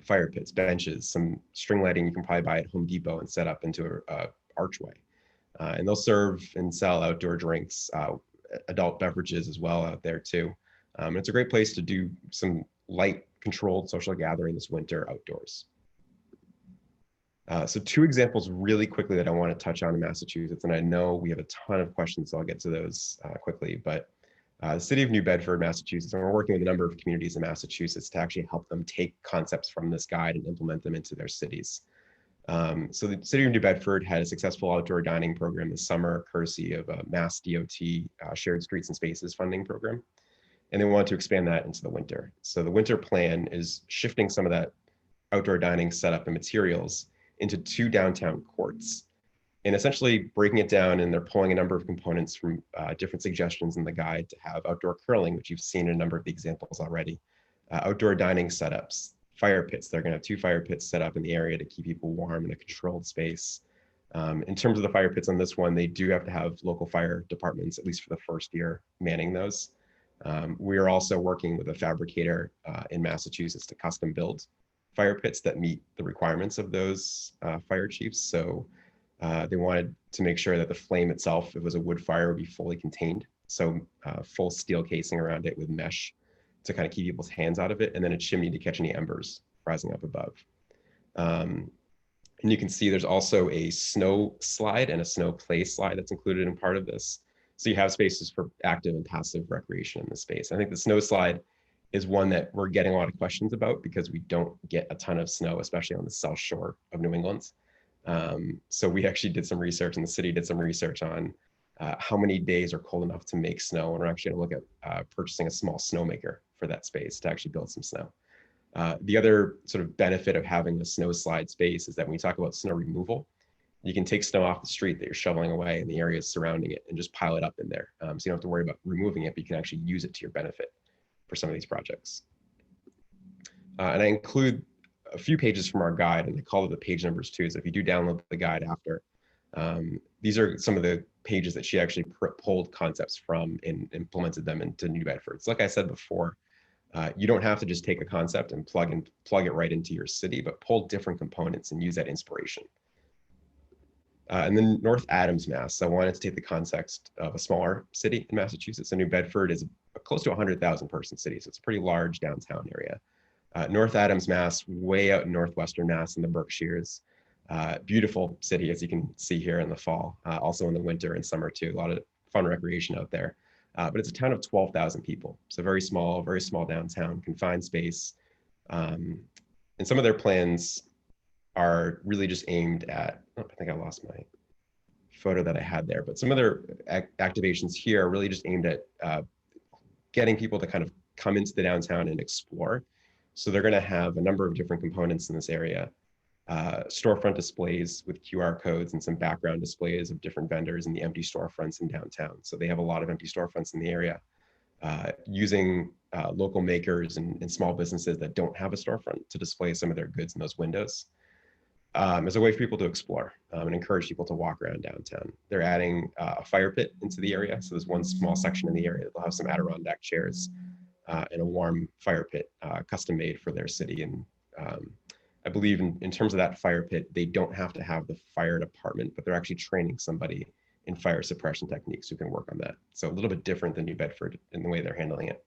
fire pits, benches, some string lighting you can probably buy at Home Depot and set up into a archway. And they'll serve and sell outdoor drinks, adult beverages as well out there too. It's a great place to do some light controlled social gathering this winter outdoors. So 2 examples really quickly that I want to touch on in Massachusetts, and I know we have a ton of questions, so I'll get to those quickly, but the city of New Bedford, Massachusetts, and we're working with a number of communities in Massachusetts to actually help them take concepts from this guide and implement them into their cities. So the city of New Bedford had a successful outdoor dining program this summer, courtesy of a Mass DOT Shared Streets and Spaces funding program. And they want to expand that into the winter. So the winter plan is shifting some of that outdoor dining setup and materials into 2 downtown courts and essentially breaking it down. And they're pulling a number of components from different suggestions in the guide to have outdoor curling, which you've seen in a number of the examples already, outdoor dining setups, fire pits. They're going to have 2 fire pits set up in the area to keep people warm in a controlled space. In terms of the fire pits on this one, they do have to have local fire departments, at least for the first year, manning those. We are also working with a fabricator in Massachusetts to custom build fire pits that meet the requirements of those fire chiefs. So they wanted to make sure that the flame itself, if it was a wood fire, would be fully contained. So full steel casing around it with mesh to kind of keep people's hands out of it, and then a chimney to catch any embers rising up above. And you can see there's also a snow slide and a snow play slide that's included in part of this. So you have spaces for active and passive recreation in the space. I think the snow slide is one that we're getting a lot of questions about because we don't get a ton of snow, especially on the South Shore of New England. So we actually did some research, and the city did some research on how many days are cold enough to make snow. And we're actually gonna look at purchasing a small snowmaker for that space to actually build some snow. The other sort of benefit of having the snow slide space is that when you talk about snow removal, you can take snow off the street that you're shoveling away in the areas surrounding it and just pile it up in there. So you don't have to worry about removing it, but you can actually use it to your benefit for some of these projects. And I include a few pages from our guide, and I call it the page numbers too. So if you do download the guide after, these are some of the pages that she actually pulled concepts from and implemented them into New Bedford. So like I said before, you don't have to just take a concept and plug it right into your city, but pull different components and use that inspiration. And then North Adams, Mass. I wanted to take the context of a smaller city in Massachusetts. So New Bedford is close to 100,000 person city, so it's a pretty large downtown area. North Adams, Mass, way out in northwestern Mass in the Berkshires. Beautiful city, as you can see here in the fall, also in the winter and summer too. A lot of fun recreation out there. But it's a town of 12,000 people. So very small downtown, confined space. And some of their plans are really just aimed at, oh, I think I lost my photo that I had there, but some of their activations here are really just aimed at getting people to kind of come into the downtown and explore. So they're gonna have a number of different components in this area. Storefront displays with QR codes and some background displays of different vendors in the empty storefronts in downtown. So they have a lot of empty storefronts in the area, using local makers and small businesses that don't have a storefront to display some of their goods in those windows. As a way for people to explore and encourage people to walk around downtown. They're adding a fire pit into the area. So there's one small section in the area that will have some Adirondack chairs and a warm fire pit custom made for their city. And I believe in terms of that fire pit, they don't have to have the fire department, but they're actually training somebody in fire suppression techniques who can work on that. So a little bit different than New Bedford in the way they're handling it.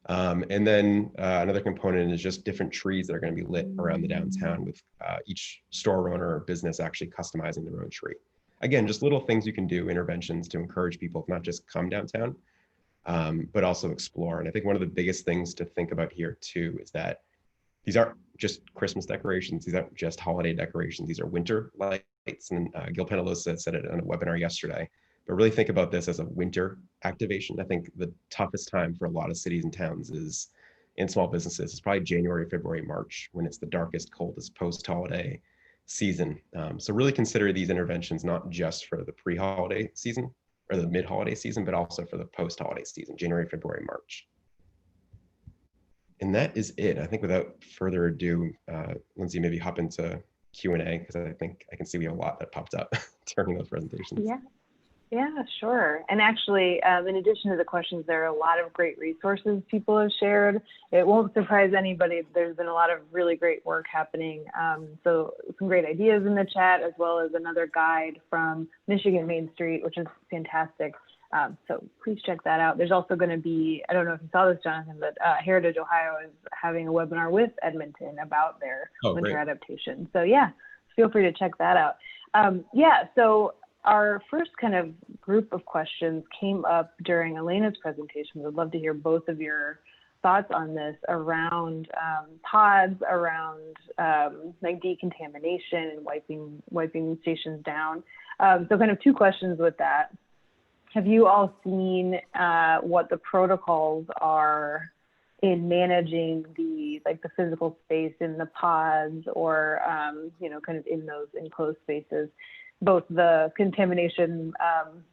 And then another component is just different trees that are going to be lit around the downtown with each store owner or business actually customizing their own tree. Again, just little things you can do, interventions to encourage people to not just come downtown, but also explore. And I think one of the biggest things to think about here too is that these aren't just Christmas decorations. These aren't just holiday decorations. These are winter lights. And Gil Penalosa said it on a webinar yesterday. But really think about this as a winter activation. I think the toughest time for a lot of cities and towns is in small businesses is probably January, February, March, when it's the darkest, coldest post-holiday season. So really consider these interventions not just for the pre-holiday season or the mid-holiday season, but also for the post-holiday season, January, February, March. And that is it. I think without further ado, Lindsay, maybe hop into Q&A, because I think I can see we have a lot that popped up during those presentations. Yeah, sure. And actually, in addition to the questions, there are a lot of great resources people have shared. It won't surprise anybody. There's been a lot of really great work happening. So some great ideas in the chat, as well as another guide from Michigan Main Street, which is fantastic. So please check that out. There's also going to be, I don't know if you saw this, Jonathan, but Heritage Ohio is having a webinar with Edmonton about their winter adaptation. So yeah, feel free to check that out. So our first kind of group of questions came up during Elena's presentation. We'd love to hear both of your thoughts on this around pods, around like decontamination and wiping stations down. So kind of two questions with that. Have you all seen what the protocols are in managing the physical space in the pods, or kind of in those enclosed spaces, both the contamination,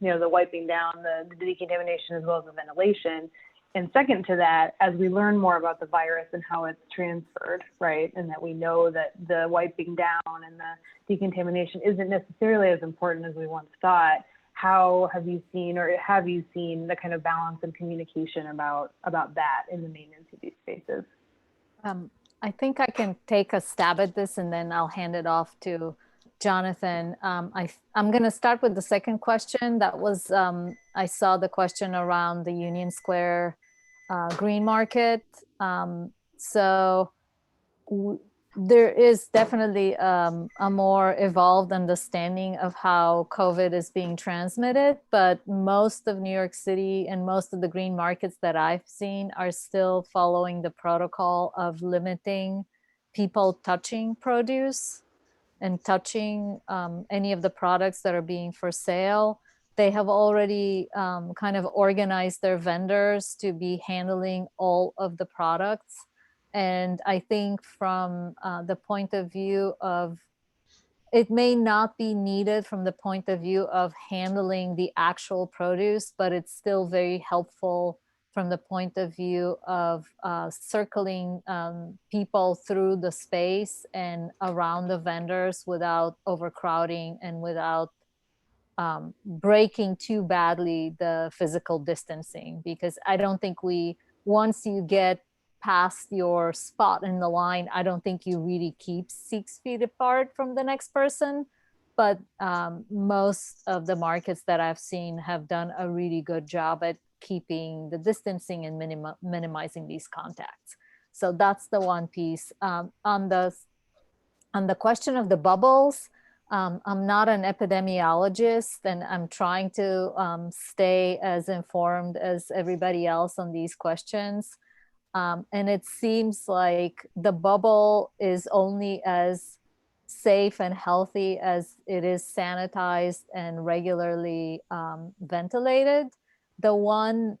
the wiping down, the decontamination, as well as the ventilation? And second to that, as we learn more about the virus and how it's transferred, right, and that we know that the wiping down and the decontamination isn't necessarily as important as we once thought, how have you seen the kind of balance and communication about that in the maintenance of these spaces? I think I can take a stab at this, and then I'll hand it off to Jonathan. I'm going to start with the second question. That was, I saw the question around the Union Square Green Market. There is definitely a more evolved understanding of how COVID is being transmitted, but most of New York City and most of the green markets that I've seen are still following the protocol of limiting people touching produce and touching any of the products that are being for sale. They have already kind of organized their vendors to be handling all of the products. And I think from the point of view of, it may not be needed from the point of view of handling the actual produce, but it's still very helpful from the point of view of circling people through the space and around the vendors without overcrowding and without breaking too badly the physical distancing. Because I don't think once you get past your spot in the line, I don't think you really keep 6 feet apart from the next person. But most of the markets that I've seen have done a really good job at keeping the distancing and minimizing these contacts. So that's the one piece. On the question of the bubbles, I'm not an epidemiologist, and I'm trying to stay as informed as everybody else on these questions. And it seems like the bubble is only as safe and healthy as it is sanitized and regularly ventilated. The one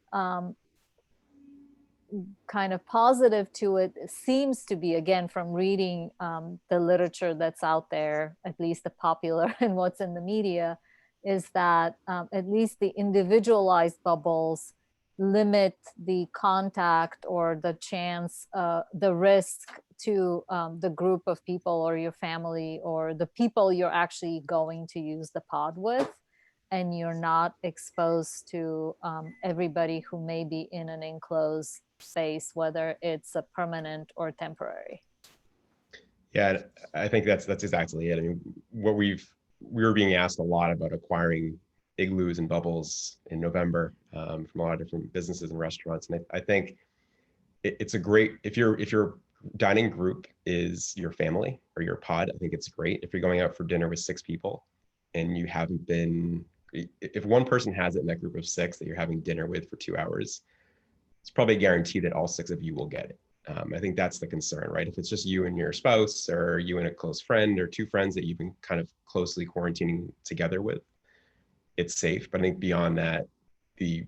kind of positive to it seems to be, again, from reading the literature that's out there, at least the popular and what's in the media, is that at least the individualized bubbles limit the contact or the chance, the risk to the group of people or your family or the people you're actually going to use the pod with. And you're not exposed to everybody who may be in an enclosed space, whether it's a permanent or temporary. Yeah, I think that's exactly it. I mean, we were being asked a lot about acquiring igloos and bubbles in November from a lot of different businesses and restaurants, and I think it's a great, if your dining group is your family or your pod, I think it's great. If you're going out for dinner with 6 people and you haven't been, if one person has it in that group of 6 that you're having dinner with for 2 hours, it's probably a guarantee that all 6 of you will get it. I think that's the concern, right? If it's just you and your spouse, or you and a close friend, or 2 friends that you've been kind of closely quarantining together with, it's safe. But I think beyond that, the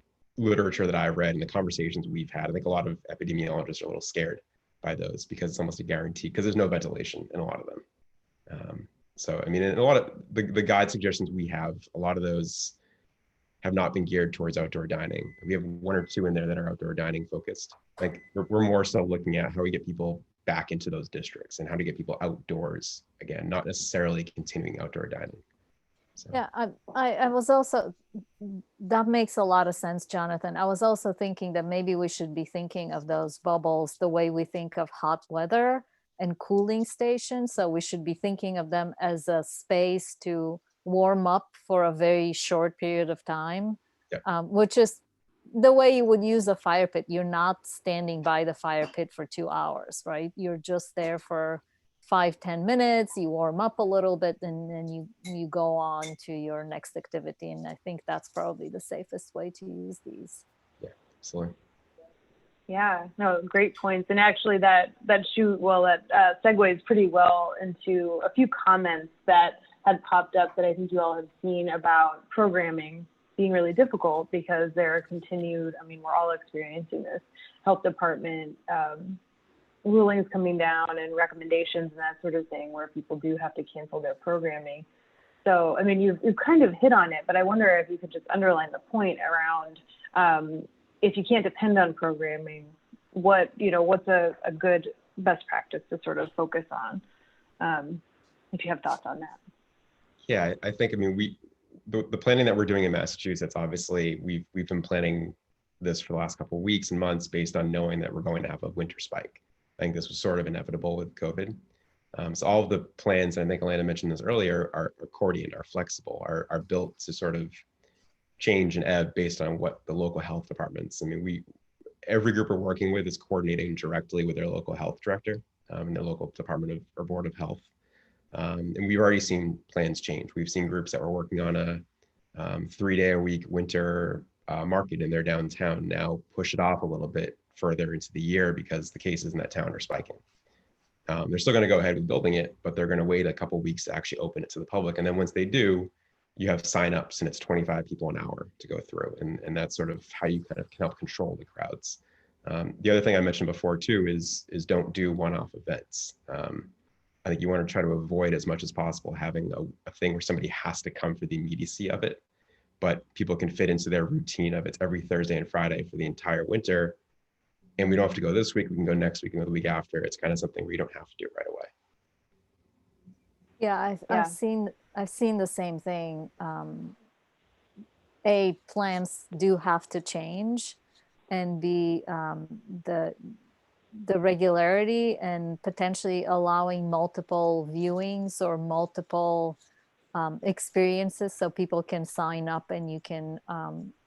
literature that I've read and the conversations we've had, I think a lot of epidemiologists are a little scared by those because it's almost a guarantee because there's no ventilation in a lot of them. So, I mean, in a lot of the guide suggestions we have, a lot of those have not been geared towards outdoor dining. We have one or two in there that are outdoor dining focused. Like we're more so looking at how we get people back into those districts and how to get people outdoors again, not necessarily continuing outdoor dining. So. Yeah, I was also, that makes a lot of sense, Jonathan. I was also thinking that maybe we should be thinking of those bubbles the way we think of hot weather and cooling stations. So we should be thinking of them as a space to warm up for a very short period of time, which is the way you would use a fire pit. You're not standing by the fire pit for 2 hours, right? You're just there for 5-10 minutes, you warm up a little bit, and then you go on to your next activity. And I think that's probably the safest way to use these. Yeah, absolutely. Yeah, no, great points. And actually that segues pretty well into a few comments that had popped up that I think you all have seen about programming being really difficult because there are continued, I mean, we're all experiencing this, health department rulings coming down and recommendations and that sort of thing where people do have to cancel their programming. So, I mean, you've kind of hit on it, but I wonder if you could just underline the point around if you can't depend on programming, what's a good best practice to sort of focus on, if you have thoughts on that. Yeah, I think, I mean, the planning that we're doing in Massachusetts, obviously, we've been planning this for the last couple of weeks and months based on knowing that we're going to have a winter spike. I think this was sort of inevitable with COVID. So all of the plans, and I think Elena mentioned this earlier, are accordion, are flexible, are built to sort of change and ebb based on what the local health departments. I mean, every group we're working with is coordinating directly with their local health director and their local department of or board of health. And we've already seen plans change. We've seen groups that were working on a 3-day-a-week winter market in their downtown now push it off a little bit further into the year because the cases in that town are spiking. They're still going to go ahead with building it, but they're going to wait a couple of weeks to actually open it to the public. And then once they do, you have signups and it's 25 people an hour to go through. And that's sort of how you kind of can help control the crowds. The other thing I mentioned before too is don't do one-off events. I think you want to try to avoid as much as possible having a thing where somebody has to come for the immediacy of it, but people can fit into their routine of it's every Thursday and Friday for the entire winter. And we don't have to go this week, we can go next week and the week after. It's kind of something where you don't have to do it right away. Yeah, I've seen the same thing. Plans do have to change, and the regularity and potentially allowing multiple viewings or multiple experiences so people can sign up and you can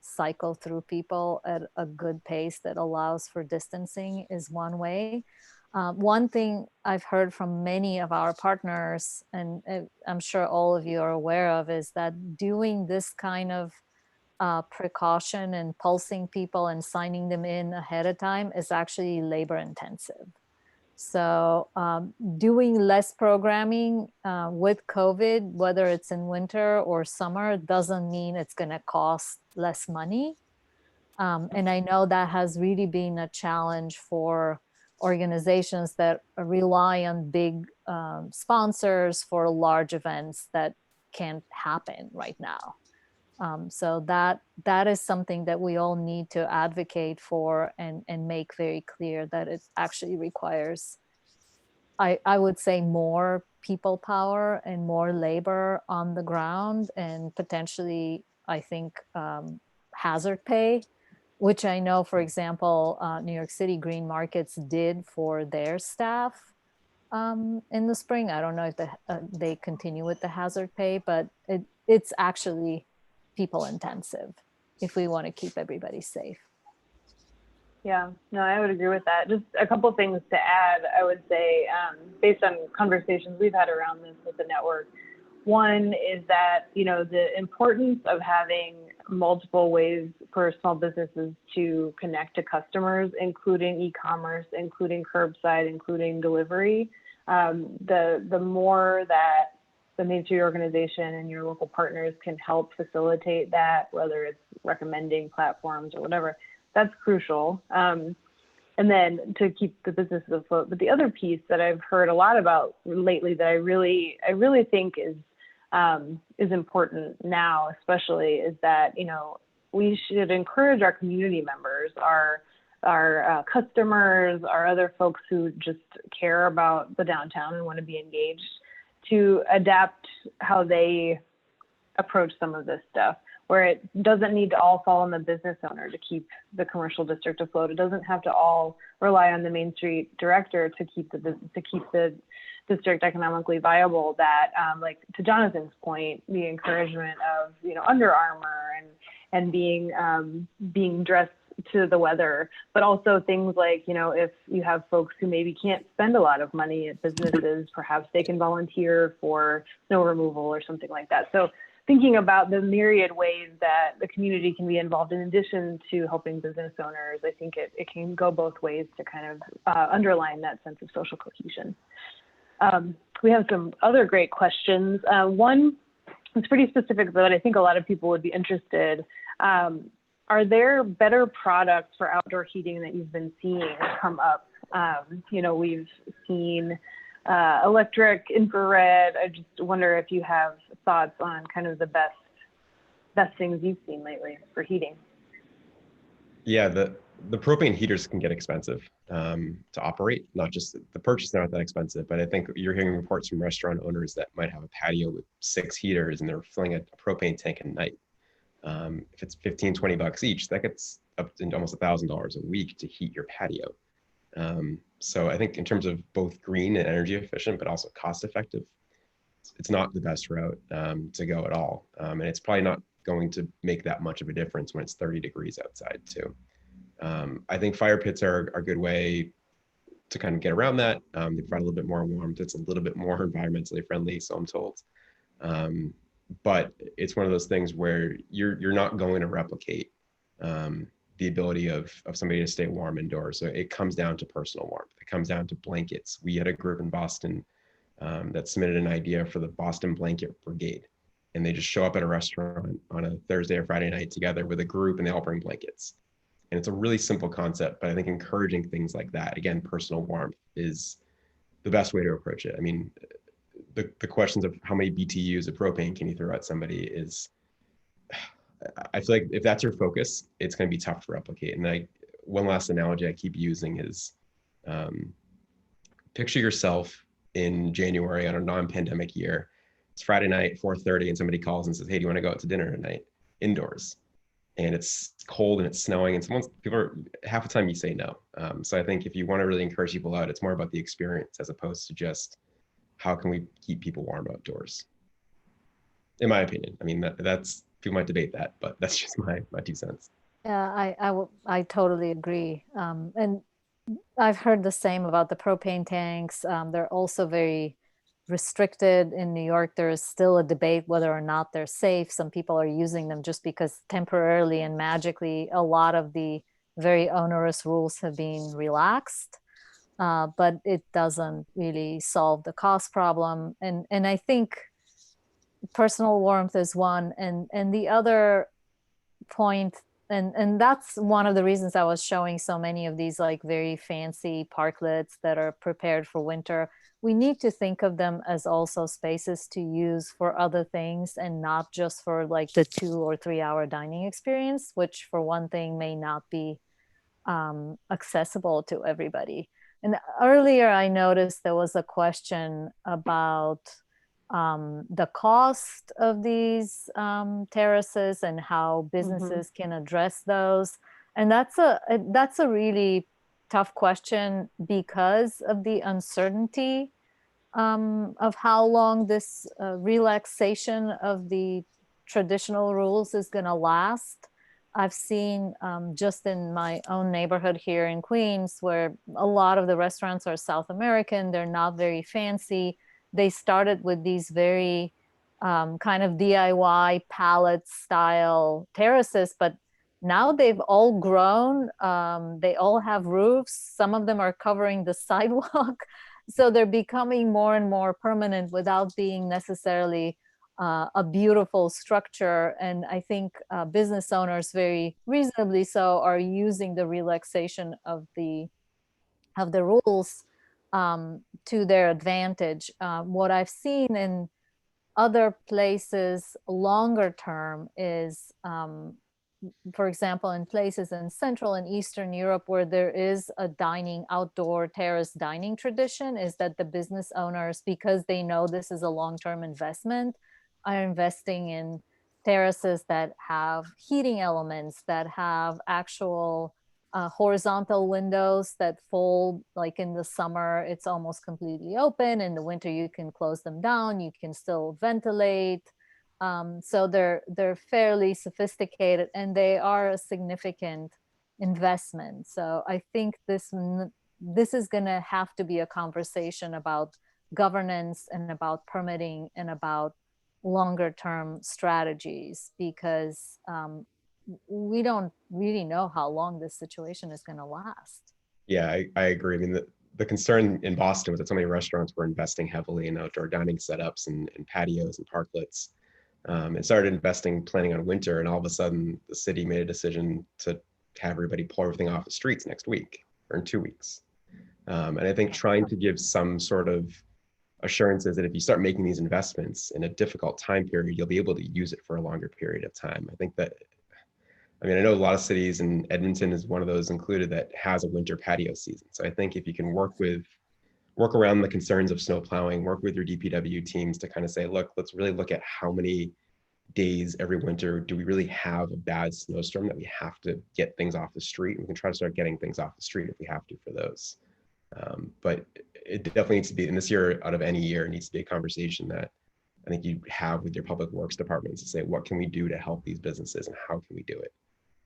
cycle through people at a good pace that allows for distancing is one way. One thing I've heard from many of our partners, and I'm sure all of you are aware of, is that doing this kind of precaution and pulsing people and signing them in ahead of time is actually labor intensive. So doing less programming with COVID, whether it's in winter or summer, doesn't mean it's going to cost less money. And I know that has really been a challenge for organizations that rely on big sponsors for large events that can't happen right now. So that is something that we all need to advocate for and make very clear that it actually requires, I would say, more people power and more labor on the ground, and potentially, I think, hazard pay, which I know, for example, New York City Green Markets did for their staff in the spring. I don't know if they continue with the hazard pay, but it's actually people intensive if we want to keep everybody safe. Yeah, no, I would agree with that. Just a couple of things to add, I would say, based on conversations we've had around this with the network. One is that, the importance of having multiple ways for small businesses to connect to customers, including e-commerce, including curbside, including delivery. The more that the Main Street organization and your local partners can help facilitate that, whether it's recommending platforms or whatever, that's crucial. And then to keep the businesses afloat. But the other piece that I've heard a lot about lately that I really think is important now, especially, is that, you know, we should encourage our community members, our customers, our other folks who just care about the downtown and want to be engaged, to adapt how they approach some of this stuff, where it doesn't need to all fall on the business owner to keep the commercial district afloat. It doesn't have to all rely on the Main Street director to keep the district economically viable. That, like to Jonathan's point, the encouragement of, you know, Under Armour and being dressed to the weather, but also things like, you know, if you have folks who maybe can't spend a lot of money at businesses, perhaps they can volunteer for snow removal or something like that. So thinking about the myriad ways that the community can be involved in addition to helping business owners, I think it can go both ways to kind of underline that sense of social cohesion. We have some other great questions. One is pretty specific, though, and I think a lot of people would be interested. Are there better products for outdoor heating that you've been seeing come up? You know, we've seen electric, infrared. I just wonder if you have thoughts on kind of the best things you've seen lately for heating. Yeah, the propane heaters can get expensive to operate. Not just the purchase, they're not that expensive, but I think you're hearing reports from restaurant owners that might have a patio with 6 heaters and they're filling a propane tank at night. If it's 15, 20 bucks each, that gets up to almost $1,000 a week to heat your patio. So I think in terms of both green and energy efficient, but also cost effective, it's not the best route to go at all. And it's probably not going to make that much of a difference when it's 30 degrees outside too. I think fire pits are a good way to kind of get around that. They provide a little bit more warmth. It's a little bit more environmentally friendly, so I'm told. But it's one of those things where you're not going to replicate the ability of somebody to stay warm indoors. So it comes down to personal warmth. It comes down to blankets. We had a group in Boston that submitted an idea for the Boston Blanket Brigade. And they just show up at a restaurant on a Thursday or Friday night together with a group, and they all bring blankets. And it's a really simple concept, but I think encouraging things like that, again, personal warmth, is the best way to approach it. I mean, the questions of how many BTUs of propane can you throw at somebody is, I feel like if that's your focus, it's going to be tough to replicate. And one last analogy I keep using is, picture yourself in January on a non-pandemic year. It's Friday night, 4:30, and somebody calls and says, "Hey, do you want to go out to dinner tonight?" Indoors. And it's cold and it's snowing, and half the time you say no. So I think if you want to really encourage people out, it's more about the experience as opposed to just how can we keep people warm outdoors, in my opinion. I mean, that's people might debate that, but that's just my 2 cents. Yeah, I totally agree. And I've heard the same about the propane tanks. They're also very restricted in New York. There is still a debate whether or not they're safe. Some people are using them just because temporarily and magically a lot of the very onerous rules have been relaxed. But it doesn't really solve the cost problem. And I think personal warmth is one. And the other point, and that's one of the reasons I was showing so many of these like very fancy parklets that are prepared for winter. We need to think of them as also spaces to use for other things and not just for like the 2 or 3 hour dining experience, which for one thing may not be accessible to everybody. And earlier I noticed there was a question about the cost of these terraces and how businesses can address those. And that's a really tough question because of the uncertainty of how long this relaxation of the traditional rules is going to last. I've seen just in my own neighborhood here in Queens, where a lot of the restaurants are South American, they're not very fancy. They started with these very kind of DIY pallet style terraces, but now they've all grown. They all have roofs. Some of them are covering the sidewalk. So they're becoming more and more permanent without being necessarily a beautiful structure. And I think business owners, very reasonably so, are using the relaxation of the rules to their advantage. What I've seen in other places longer term is, for example, in places in Central and Eastern Europe where there is a outdoor terrace dining tradition, is that the business owners, because they know this is a long-term investment, are investing in terraces that have heating elements, that have actual horizontal windows that fold. Like in the summer, it's almost completely open. In the winter, you can close them down. You can still ventilate. So they're fairly sophisticated, and they are a significant investment. So I think this is going to have to be a conversation about governance and about permitting and about longer term strategies, because we don't really know how long this situation is going to last. Yeah, I agree. I mean, the concern in Boston was that so many restaurants were investing heavily in outdoor dining setups and patios and parklets, and started planning on winter, and all of a sudden the city made a decision to have everybody pull everything off the streets next week or in 2 weeks. And I think trying to give some sort of assurances that if you start making these investments in a difficult time period, you'll be able to use it for a longer period of time. I think that, I mean, I know a lot of cities, and Edmonton is one of those included, that has a winter patio season. So I think if you can work around the concerns of snow plowing, work with your DPW teams to kind of say, look, let's really look at how many days every winter do we really have a bad snowstorm that we have to get things off the street. We can try to start getting things off the street if we have to for those. But it definitely needs to be, in this year, out of any year, it needs to be a conversation that I think you have with your public works departments to say, what can we do to help these businesses and how can we do it?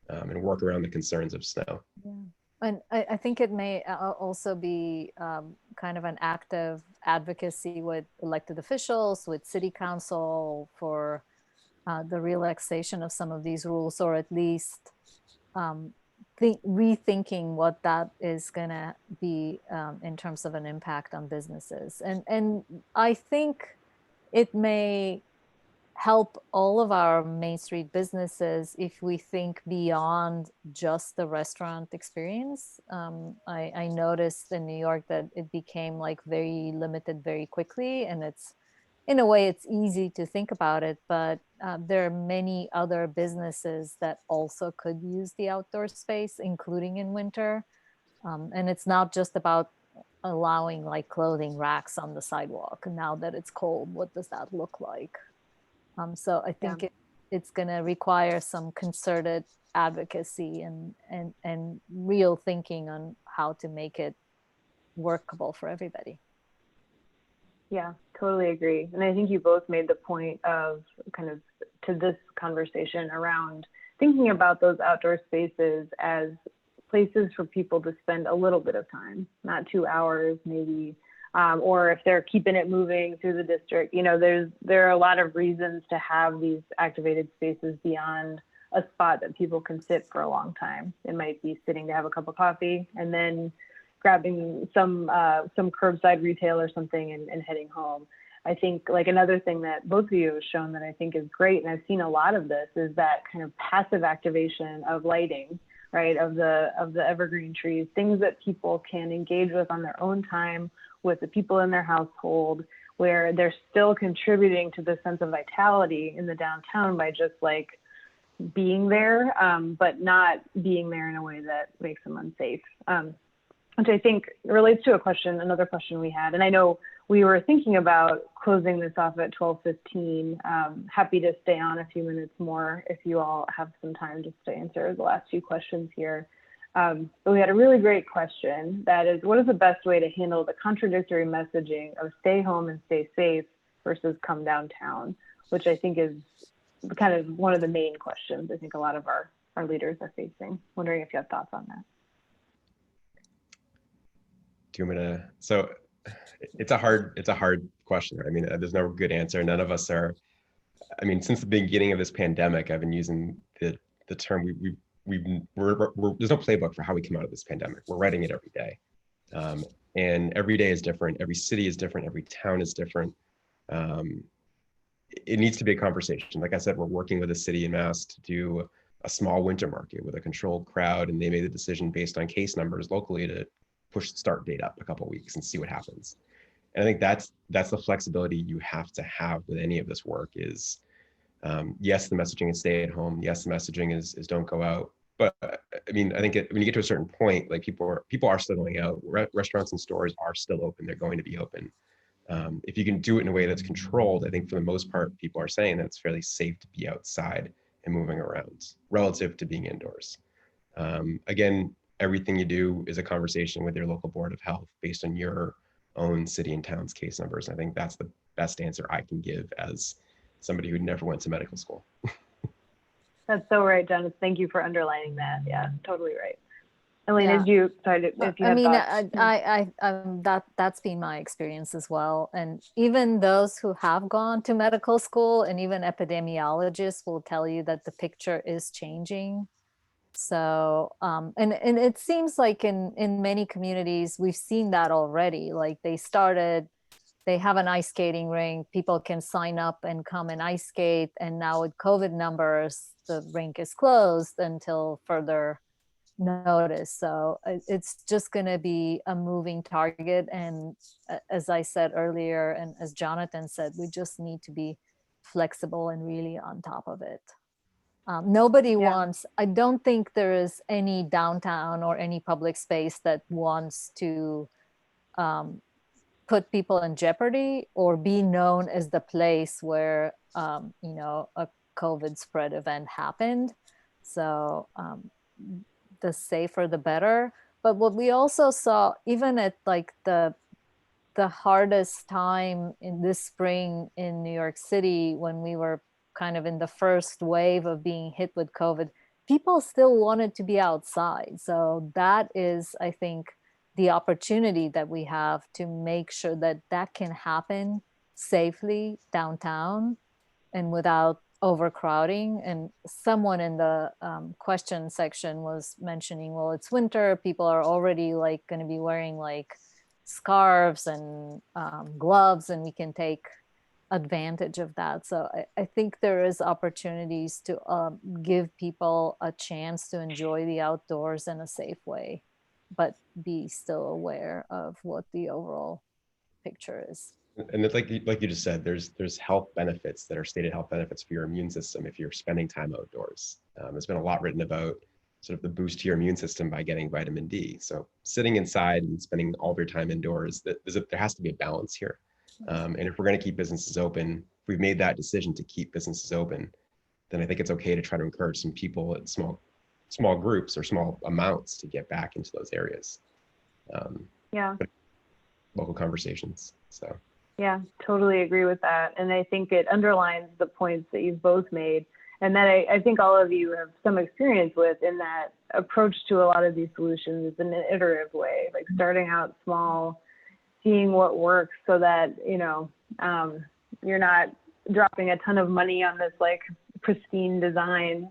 And work around the concerns of snow. Yeah. And I think it may also be kind of an active advocacy with elected officials, with city council, for the relaxation of some of these rules, or at least rethinking what that is going to be in terms of an impact on businesses. And I think it may help all of our Main Street businesses if we think beyond just the restaurant experience. I noticed in New York that it became like very limited very quickly, and it's, in a way, it's easy to think about it, but there are many other businesses that also could use the outdoor space, including in winter. And it's not just about allowing like clothing racks on the sidewalk. Now that it's cold, what does that look like? So I think it's going to require some concerted advocacy and real thinking on how to make it workable for everybody. Yeah, totally agree. And I think you both made the point of kind of to this conversation around thinking about those outdoor spaces as places for people to spend a little bit of time, not 2 hours maybe, or if they're keeping it moving through the district. You know, there are a lot of reasons to have these activated spaces beyond a spot that people can sit for a long time. It might be sitting to have a cup of coffee and then grabbing some curbside retail or something and heading home. I think like another thing that both of you have shown that I think is great, and I've seen a lot of this, is that kind of passive activation of lighting, right, of the evergreen trees, things that people can engage with on their own time with the people in their household, where they're still contributing to the sense of vitality in the downtown by just like being there, but not being there in a way that makes them unsafe. Which I think relates to another question we had. And I know we were thinking about closing this off at 12:15. Happy to stay on a few minutes more if you all have some time just to answer the last few questions here. But we had a really great question. That is, what is the best way to handle the contradictory messaging of stay home and stay safe versus come downtown, which I think is kind of one of the main questions I think a lot of our leaders are facing. Wondering if you have thoughts on that. So it's a hard question. Right? I mean, there's no good answer. None of us are. I mean, since the beginning of this pandemic, I've been using the term there's no playbook for how we come out of this pandemic. We're writing it every day. And every day is different. Every city is different. Every town is different. It needs to be a conversation. Like I said, we're working with a city in Mass to do a small winter market with a controlled crowd, and they made the decision based on case numbers locally to push the start date up a couple of weeks and see what happens. And I think that's the flexibility you have to have with any of this work is, yes, the messaging is stay at home. Yes, the messaging is don't go out. But I mean, I think when you get to a certain point, like people are still going out. Restaurants and stores are still open. They're going to be open. If you can do it in a way that's controlled, I think for the most part, people are saying that it's fairly safe to be outside and moving around relative to being indoors. Again, everything you do is a conversation with your local board of health based on your own city and town's case numbers. I think that's the best answer I can give as somebody who never went to medical school. That's so right, Dennis. Thank you for underlining that. Yeah, totally right. Elena, Yeah. did you, sorry, if you had thoughts. That's been my experience as well. And even those who have gone to medical school and even epidemiologists will tell you that the picture is changing. So, and it seems like in many communities, we've seen that already. Like they have an ice skating rink, people can sign up and come and ice skate. And now with COVID numbers, the rink is closed until further notice. So it's just going to be a moving target. And as I said earlier, and as Jonathan said, we just need to be flexible and really on top of it. Nobody wants, I don't think there is any downtown or any public space that wants to put people in jeopardy or be known as the place where, you know, a COVID spread event happened. So the safer, the better. But what we also saw, even at like the hardest time in this spring in New York City, when we were kind of in the first wave of being hit with COVID, people still wanted to be outside. So that is, I think, the opportunity that we have to make sure that that can happen safely downtown and without overcrowding. And someone in the question section was mentioning, well, it's winter, people are already like going to be wearing like scarves and gloves, and we can take advantage of that. So I think there is opportunities to give people a chance to enjoy the outdoors in a safe way, but be still aware of what the overall picture is. And it's like you just said, there's health benefits that are stated health benefits for your immune system if you're spending time outdoors. There's been a lot written about sort of the boost to your immune system by getting vitamin D. So sitting inside and spending all of your time indoors, there has to be a balance here. And if we're going to keep businesses open, if we've made that decision to keep businesses open, then I think it's okay to try to encourage some people at small groups or small amounts to get back into those areas. Local conversations. So. Yeah, totally agree with that. And I think it underlines the points that you've both made, and that I think all of you have some experience with, in that approach to a lot of these solutions is in an iterative way, like starting out small, seeing what works, so that, you know, you're not dropping a ton of money on this like pristine design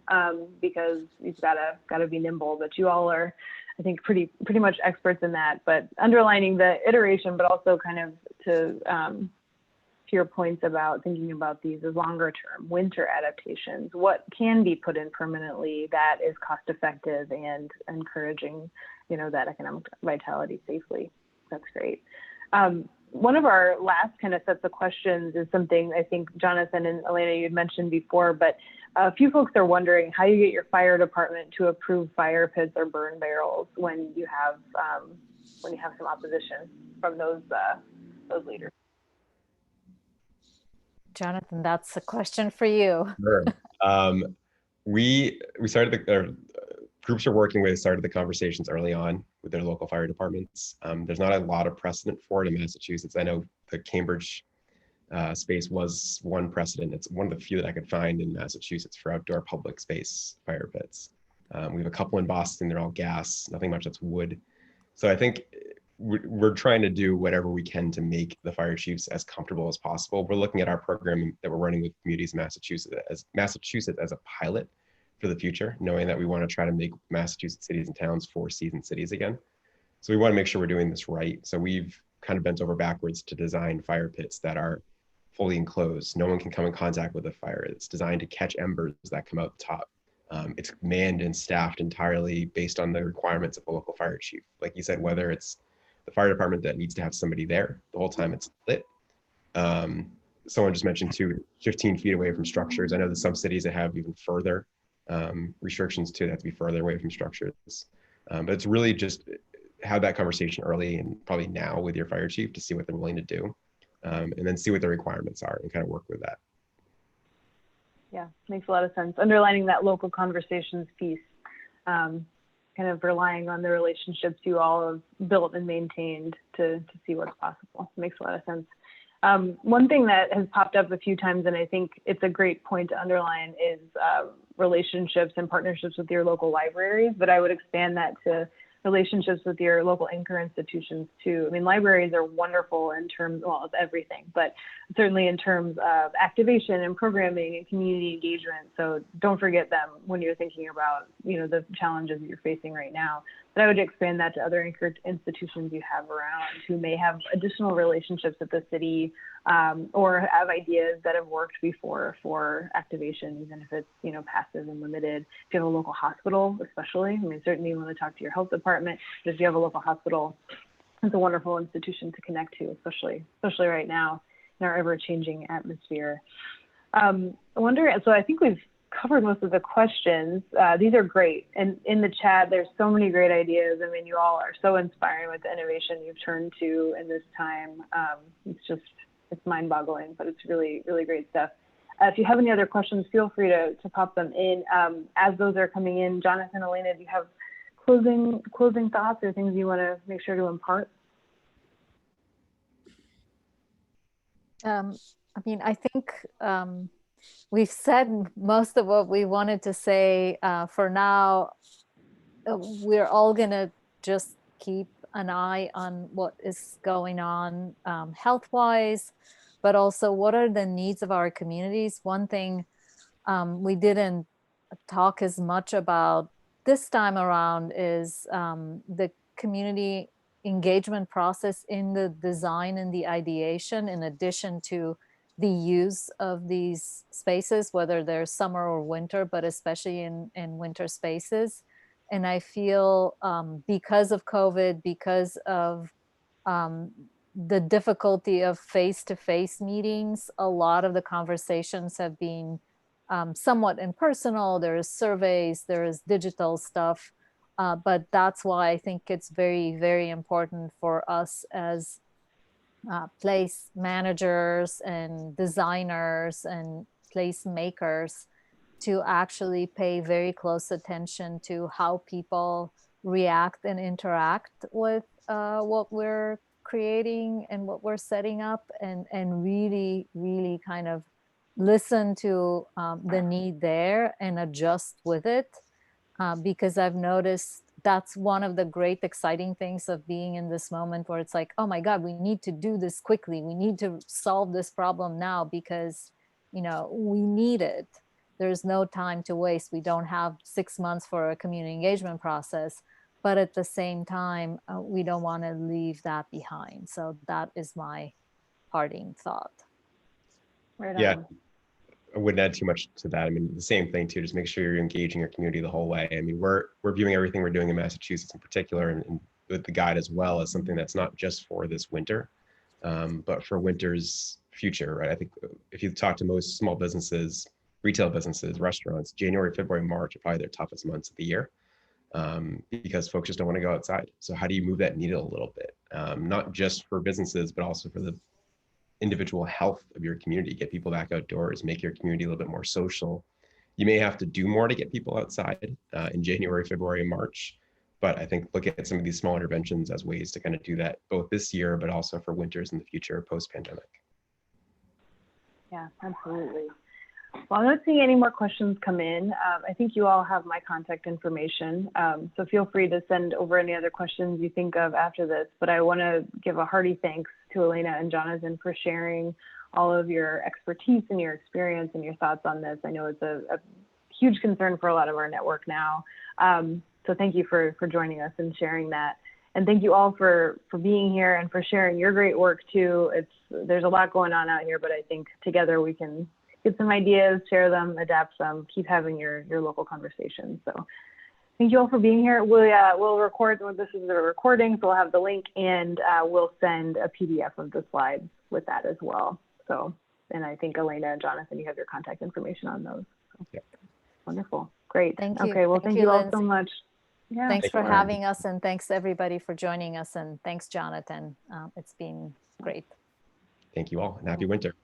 because you've gotta be nimble. But you all are, I think, pretty much experts in that. But underlining the iteration, but also kind of to your points about thinking about these as longer term winter adaptations, what can be put in permanently that is cost effective and encouraging, you know, that economic vitality safely. That's great. One of our last kind of sets of questions is something I think Jonathan and Elena, you'd mentioned before, but a few folks are wondering how you get your fire department to approve fire pits or burn barrels when you have some opposition from those leaders. Jonathan, that's a question for you. Sure. We started groups are working with started the conversations early on with their local fire departments. There's not a lot of precedent for it in Massachusetts. I know the Cambridge space was one precedent. It's one of the few that I could find in Massachusetts for outdoor public space fire pits. We have a couple in Boston. They're all gas, nothing much that's wood. So I think we're trying to do whatever we can to make the fire chiefs as comfortable as possible. We're looking at our program that we're running with communities in Massachusetts as a pilot for the future, knowing that we want to try to make Massachusetts cities and towns 4-season cities again. So we want to make sure we're doing this right. So we've kind of bent over backwards to design fire pits that are fully enclosed. No one can come in contact with the fire. It's designed to catch embers that come out the top. It's manned and staffed entirely based on the requirements of a local fire chief. Like you said, whether it's the fire department that needs to have somebody there the whole time it's lit. Someone just mentioned too, 15 feet away from structures. I know that some cities that have even further restrictions too, that have to be further away from structures. But it's really just have that conversation early and probably now with your fire chief to see what they're willing to do, and then see what the requirements are and kind of work with that. Yeah, makes a lot of sense. Underlining that local conversations piece, kind of relying on the relationships you all have built and maintained to see what's possible. Makes a lot of sense. One thing that has popped up a few times, and I think it's a great point to underline, is relationships and partnerships with your local libraries, but I would expand that to relationships with your local anchor institutions too. I mean, libraries are wonderful in terms, well, of everything, but certainly in terms of activation and programming and community engagement. So don't forget them when you're thinking about, you know, the challenges that you're facing right now. But I would expand that to other anchor institutions you have around who may have additional relationships at the city, or have ideas that have worked before for activation, even if it's, you know, passive and limited. If you have a local hospital, especially, I mean, certainly you want to talk to your health department, but if you have a local hospital, it's a wonderful institution to connect to, especially right now in our ever-changing atmosphere. I wonder, so I think we've covered most of the questions. These are great. And in the chat, there's so many great ideas. I mean, you all are so inspiring with the innovation you've turned to in this time. It's mind-boggling, but it's really, really great stuff. If you have any other questions, feel free to pop them in. As those are coming in, Jonathan, Elena, do you have closing thoughts or things you want to make sure to impart? I mean, I think we've said most of what we wanted to say. For now, we're all going to just keep an eye on what is going on health-wise, but also what are the needs of our communities. One thing we didn't talk as much about this time around is the community engagement process in the design and the ideation, in addition to the use of these spaces, whether they're summer or winter, but especially in winter spaces. And I feel because of COVID, because of the difficulty of face-to-face meetings, a lot of the conversations have been somewhat impersonal. There's surveys, there's digital stuff, but that's why I think it's very, very important for us as place managers and designers and place makers to actually pay very close attention to how people react and interact with what we're creating and what we're setting up, and really, really kind of listen to the need there and adjust with it. Because I've noticed that's one of the great exciting things of being in this moment where it's like, oh my God, we need to do this quickly. We need to solve this problem now because, you know, we need it. There's no time to waste. We don't have 6 months for a community engagement process, but at the same time, we don't want to leave that behind. So that is my parting thought. Right on. Yeah, I wouldn't add too much to that. I mean, the same thing too, just make sure you're engaging your community the whole way. I mean, we're viewing everything we're doing in Massachusetts in particular, and with the guide as well, as something that's not just for this winter, but for winter's future, right? I think if you talk to most small businesses, retail businesses, restaurants, January, February, March are probably their toughest months of the year, because folks just don't want to go outside. So how do you move that needle a little bit? Not just for businesses, but also for the individual health of your community. Get people back outdoors, make your community a little bit more social. You may have to do more to get people outside in January, February, and March, but I think look at some of these small interventions as ways to kind of do that both this year, but also for winters in the future post-pandemic. Yeah, absolutely. Well, I'm not seeing any more questions come in. I think you all have my contact information, so feel free to send over any other questions you think of after this. But I want to give a hearty thanks to Elena and Jonathan for sharing all of your expertise and your experience and your thoughts on this. I know it's a huge concern for a lot of our network now. So thank you for joining us and sharing that. And thank you all for being here and for sharing your great work too. There's a lot going on out here, but I think together we can get some ideas, share them, adapt them, keep having your local conversations. So thank you all for being here. We'll record, this is a recording, so we'll have the link, and we'll send a PDF of the slides with that as well. So, and I think Elena and Jonathan, you have your contact information on those. So, yeah. Wonderful. Great. Thank you. Okay, well, thank you all Lindsay. so much. Yeah. Thanks for having us, and thanks everybody for joining us, and thanks, Jonathan. It's been great. Thank you all, and happy winter.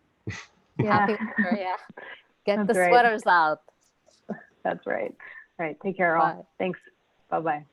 Happy winter, yeah. Get That's the right. sweaters out. That's right. All right, take care all. Bye. Thanks. Bye-bye.